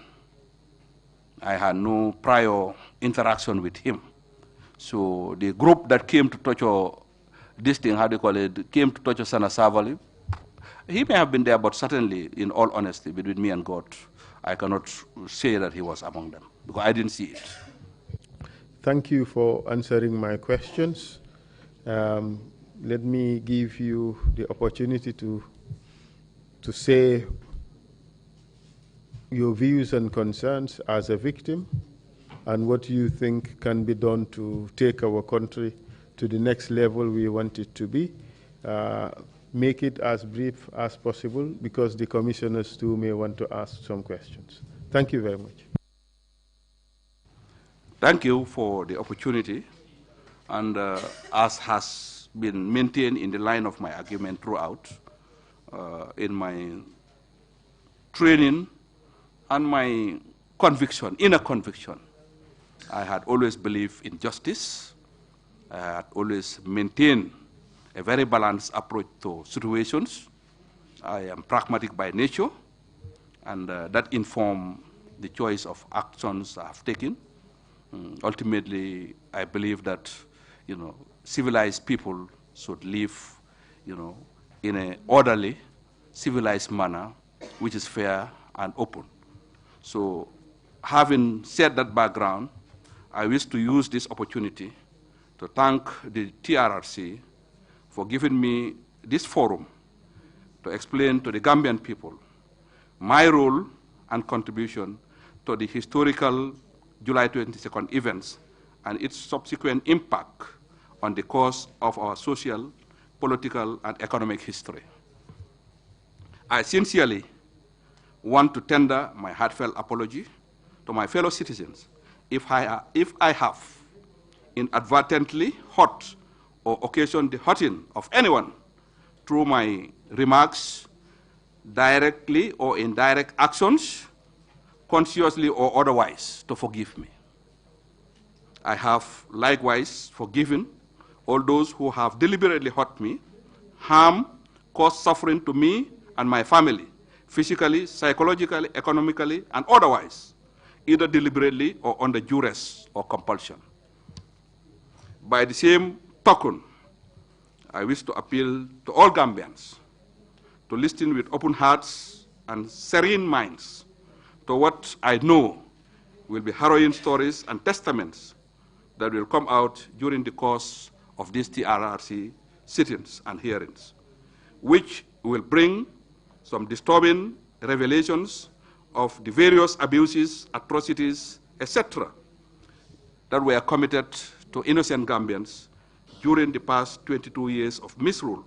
I had no prior interaction with him. So the group that came to torture this thing, how do you call it, came to torture Sana Sabali, he may have been there, but certainly, in all honesty, between me and God, I cannot say that he was among them, because I didn't see it. Thank you for answering my questions. Let me give you the opportunity to say your views and concerns as a victim, and what you think can be done to take our country to the next level we want it to be. Make it as brief as possible, because the commissioners too may want to ask some questions. Thank you very much. Thank you for the opportunity, and as has been maintained in the line of my argument throughout, in my training and my conviction, inner conviction, I had always believed in justice. I had always maintained a very balanced approach to situations. I am pragmatic by nature, and that informed the choice of actions I have taken. Ultimately, I believe that, civilized people should live, in an orderly, civilized manner, which is fair and open. So, having said that background, I wish to use this opportunity to thank the TRRC for giving me this forum to explain to the Gambian people my role and contribution to the historical July 22nd events and its subsequent impact on the course of our social, political, and economic history. I sincerely want to tender my heartfelt apology to my fellow citizens if I have inadvertently hurt or occasioned the hurting of anyone through my remarks, directly or indirect actions, consciously or otherwise, to forgive me. I have likewise forgiven all those who have deliberately hurt me, harm, caused suffering to me and my family, physically, psychologically, economically, and otherwise, either deliberately or under duress or compulsion. By the same token, I wish to appeal to all Gambians to listen with open hearts and serene minds to what I know will be harrowing stories and testaments that will come out during the course of this TRRC sittings and hearings, which will bring some disturbing revelations of the various abuses, atrocities, etc., that were committed to innocent Gambians during the past 22 years of misrule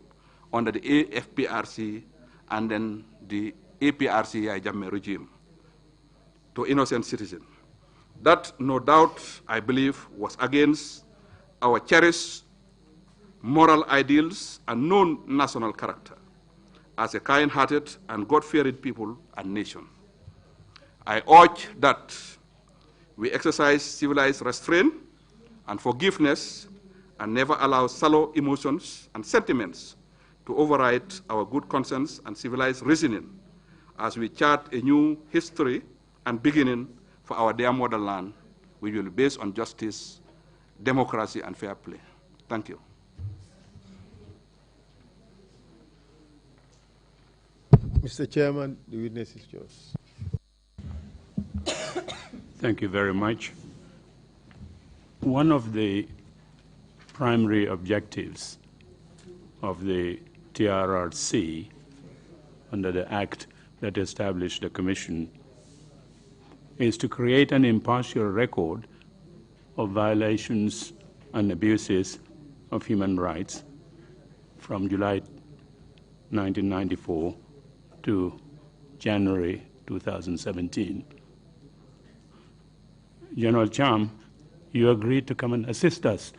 under the AFPRC and then the APRC Jammeh regime to innocent citizens. That, no doubt, I believe, was against our cherished moral ideals and known national character as a kind-hearted and God-fearing people and nation. I urge that we exercise civilized restraint and forgiveness and never allow shallow emotions and sentiments to override our good conscience and civilized reasoning as we chart a new history and beginning for our dear motherland, which will be based on justice, democracy, and fair play. Thank you. Mr. Chairman, the witness is yours. Thank you very much. One of the primary objectives of the TRRC under the Act that established the Commission is to create an impartial record of violations and abuses of human rights from July 1994 to January 2017. General Cham, you agreed to come and assist us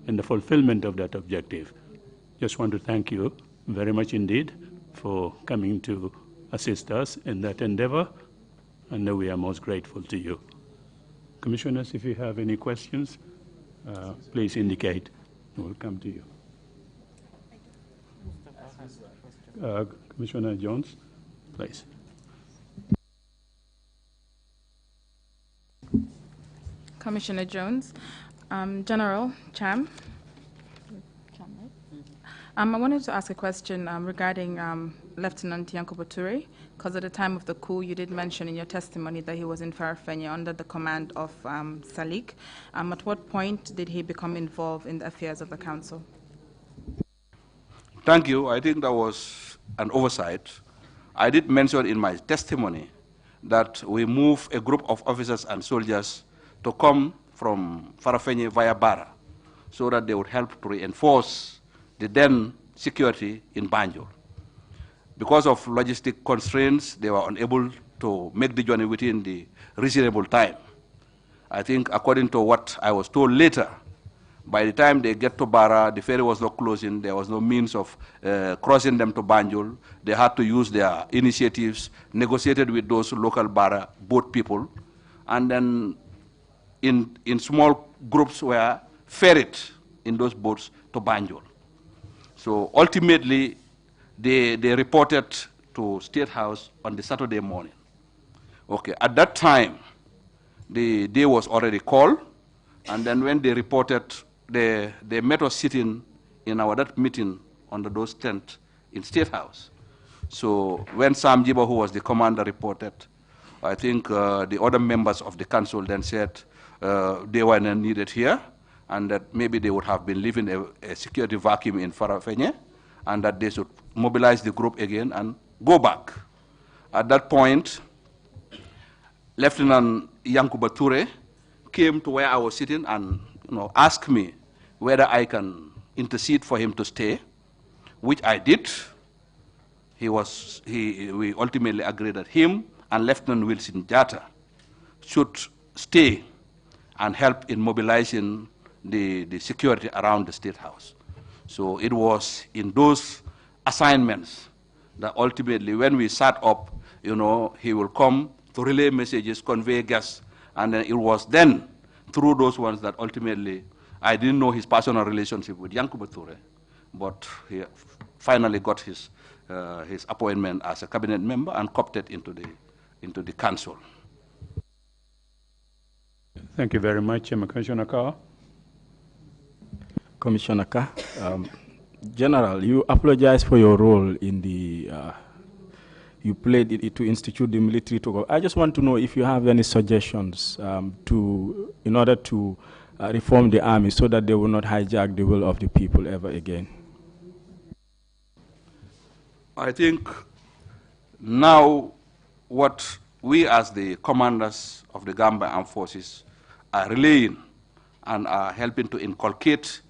in the fulfillment of that objective. Just want to thank you very much indeed for coming to assist us in that endeavor, and we are most grateful to you. Commissioners, if you have any questions, please indicate. We'll come to you. Commissioner Jones, please. Commissioner Jones. General Cham. I wanted to ask a question regarding Lieutenant Yankubu Toure, because at the time of the coup, you did mention in your testimony that he was in Farafenni under the command of Salik. At what point did he become involved in the affairs of the council? Thank you. I think that was an oversight. I did mention in my testimony that we moved a group of officers and soldiers to come from Farafenni via Bara so that they would help to reinforce the then security in Banjul. Because of logistic constraints, they were unable to make the journey within the reasonable time. I think according to what I was told later, by the time they get to Bara, the ferry was not closing, there was no means of crossing them to Banjul. They had to use their initiatives, negotiated with those local Bara boat people, and then in small groups were ferried in those boats to Banjul. So ultimately, they reported to State House on the Saturday morning. Okay, at that time, the day was already called, and then when they reported, they met us sitting in our that meeting under those tents in State House. So when Sam Jiba, who was the commander, reported, I think the other members of the council then said they were not needed here, and that maybe they would have been leaving a security vacuum in Farafenni, and that they should mobilize the group again and go back. At that point, Lieutenant Yankubu Toure came to where I was sitting and asked me whether I can intercede for him to stay, which I did. We ultimately agreed that him and Lieutenant Wilson Jatta should stay and help in mobilizing the security around the State House. So it was in those assignments that ultimately when we sat up, he will come to relay messages, convey gas, and then it was then through those ones that ultimately I didn't know his personal relationship with Yankubu Toure, but he finally got his appointment as a cabinet member and co-opted into the council. Thank you very much, Commissioner Carr. Commissioner Carr, General, you apologize for your role in the, you played it to institute the military to go. I just want to know if you have any suggestions in order to reform the army so that they will not hijack the will of the people ever again. I think now what we as the commanders of the Gambia Armed Forces are relaying and are helping to inculcate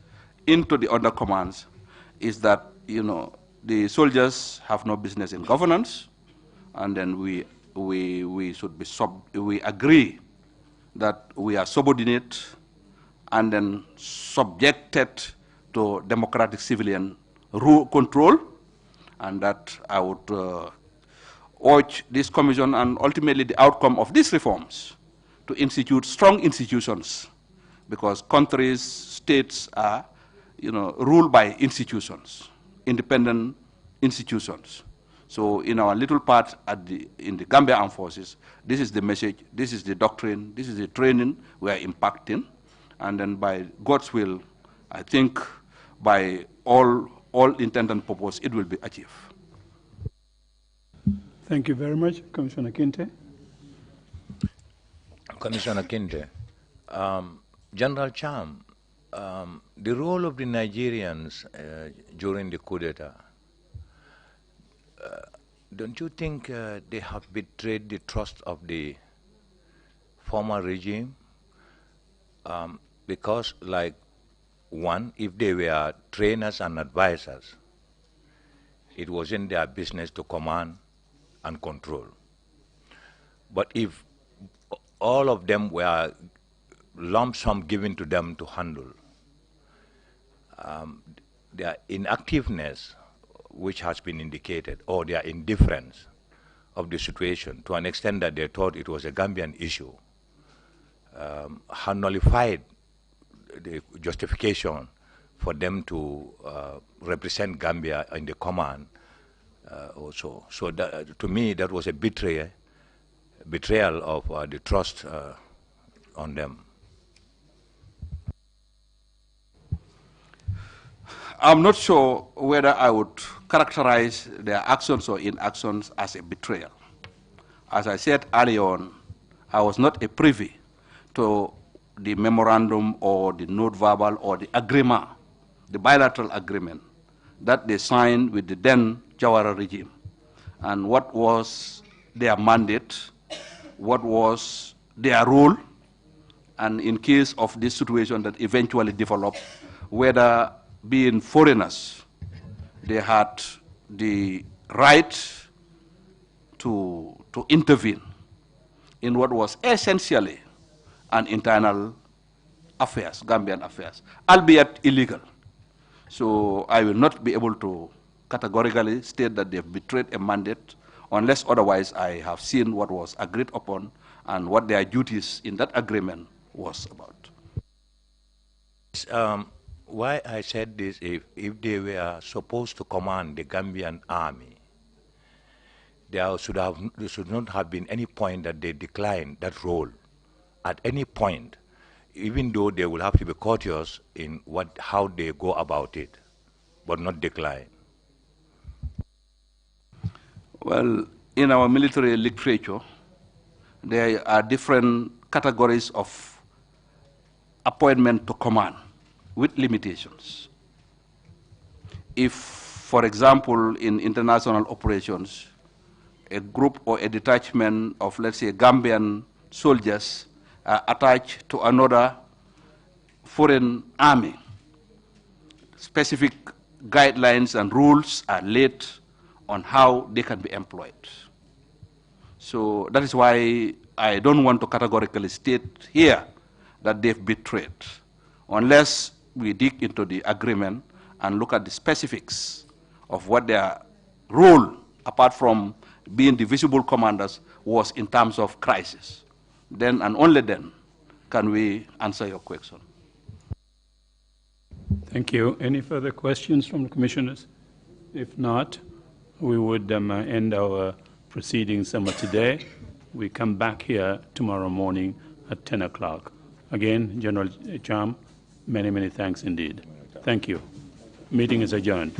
into the other commands is that, you know, the soldiers have no business in governance, and then we should be we agree that we are subordinate and then subjected to democratic civilian rule control, and that I would urge this commission and ultimately the outcome of these reforms to institute strong institutions, because countries, states are, you know, ruled by institutions, independent institutions. So in our little part in the Gambia Armed Forces, this is the message, this is the doctrine, this is the training we are impacting, and then by God's will, I think by all intent and purpose, it will be achieved. Thank you very much, Commissioner Kinte. Commissioner Kinte, General Cham, the role of the Nigerians during the coup d'etat, don't you think they have betrayed the trust of the former regime? Because, like, one, if they were trainers and advisors, it wasn't their business to command and control. But if all of them were lump sum given to them to handle, their inactiveness, which has been indicated, or their indifference of the situation to an extent that they thought it was a Gambian issue, had nullified the justification for them to represent Gambia in the command also. So that, to me, that was a betrayal of the trust on them. I'm not sure whether I would characterize their actions or inactions as a betrayal. As I said earlier on, I was not a privy to the memorandum or the note verbal or the agreement, the bilateral agreement that they signed with the then Jawara regime, and what was their mandate, what was their role, and in case of this situation that eventually developed, whether being foreigners, they had the right to intervene in what was essentially an internal affairs, Gambian affairs, albeit illegal. So I will not be able to categorically state that they've betrayed a mandate unless otherwise I have seen what was agreed upon and what their duties in that agreement was about. Why I said this, if they were supposed to command the Gambian army, there should not have been any point that they declined that role at any point, even though they will have to be courteous in how they go about it, but not decline. Well, in our military literature, there are different categories of appointment to command with limitations. If, for example, in international operations, a group or a detachment of, let's say, Gambian soldiers are attached to another foreign army, specific guidelines and rules are laid on how they can be employed. So that is why I don't want to categorically state here that they've betrayed, unless we dig into the agreement and look at the specifics of what their role, apart from being the visible commanders, was in terms of crisis. Then and only then can we answer your question. Thank you. Any further questions from the commissioners? If not, we would end our proceedings today. We come back here tomorrow morning at 10 o'clock. Again, General Cham, many, many thanks indeed. Thank you. Meeting is adjourned.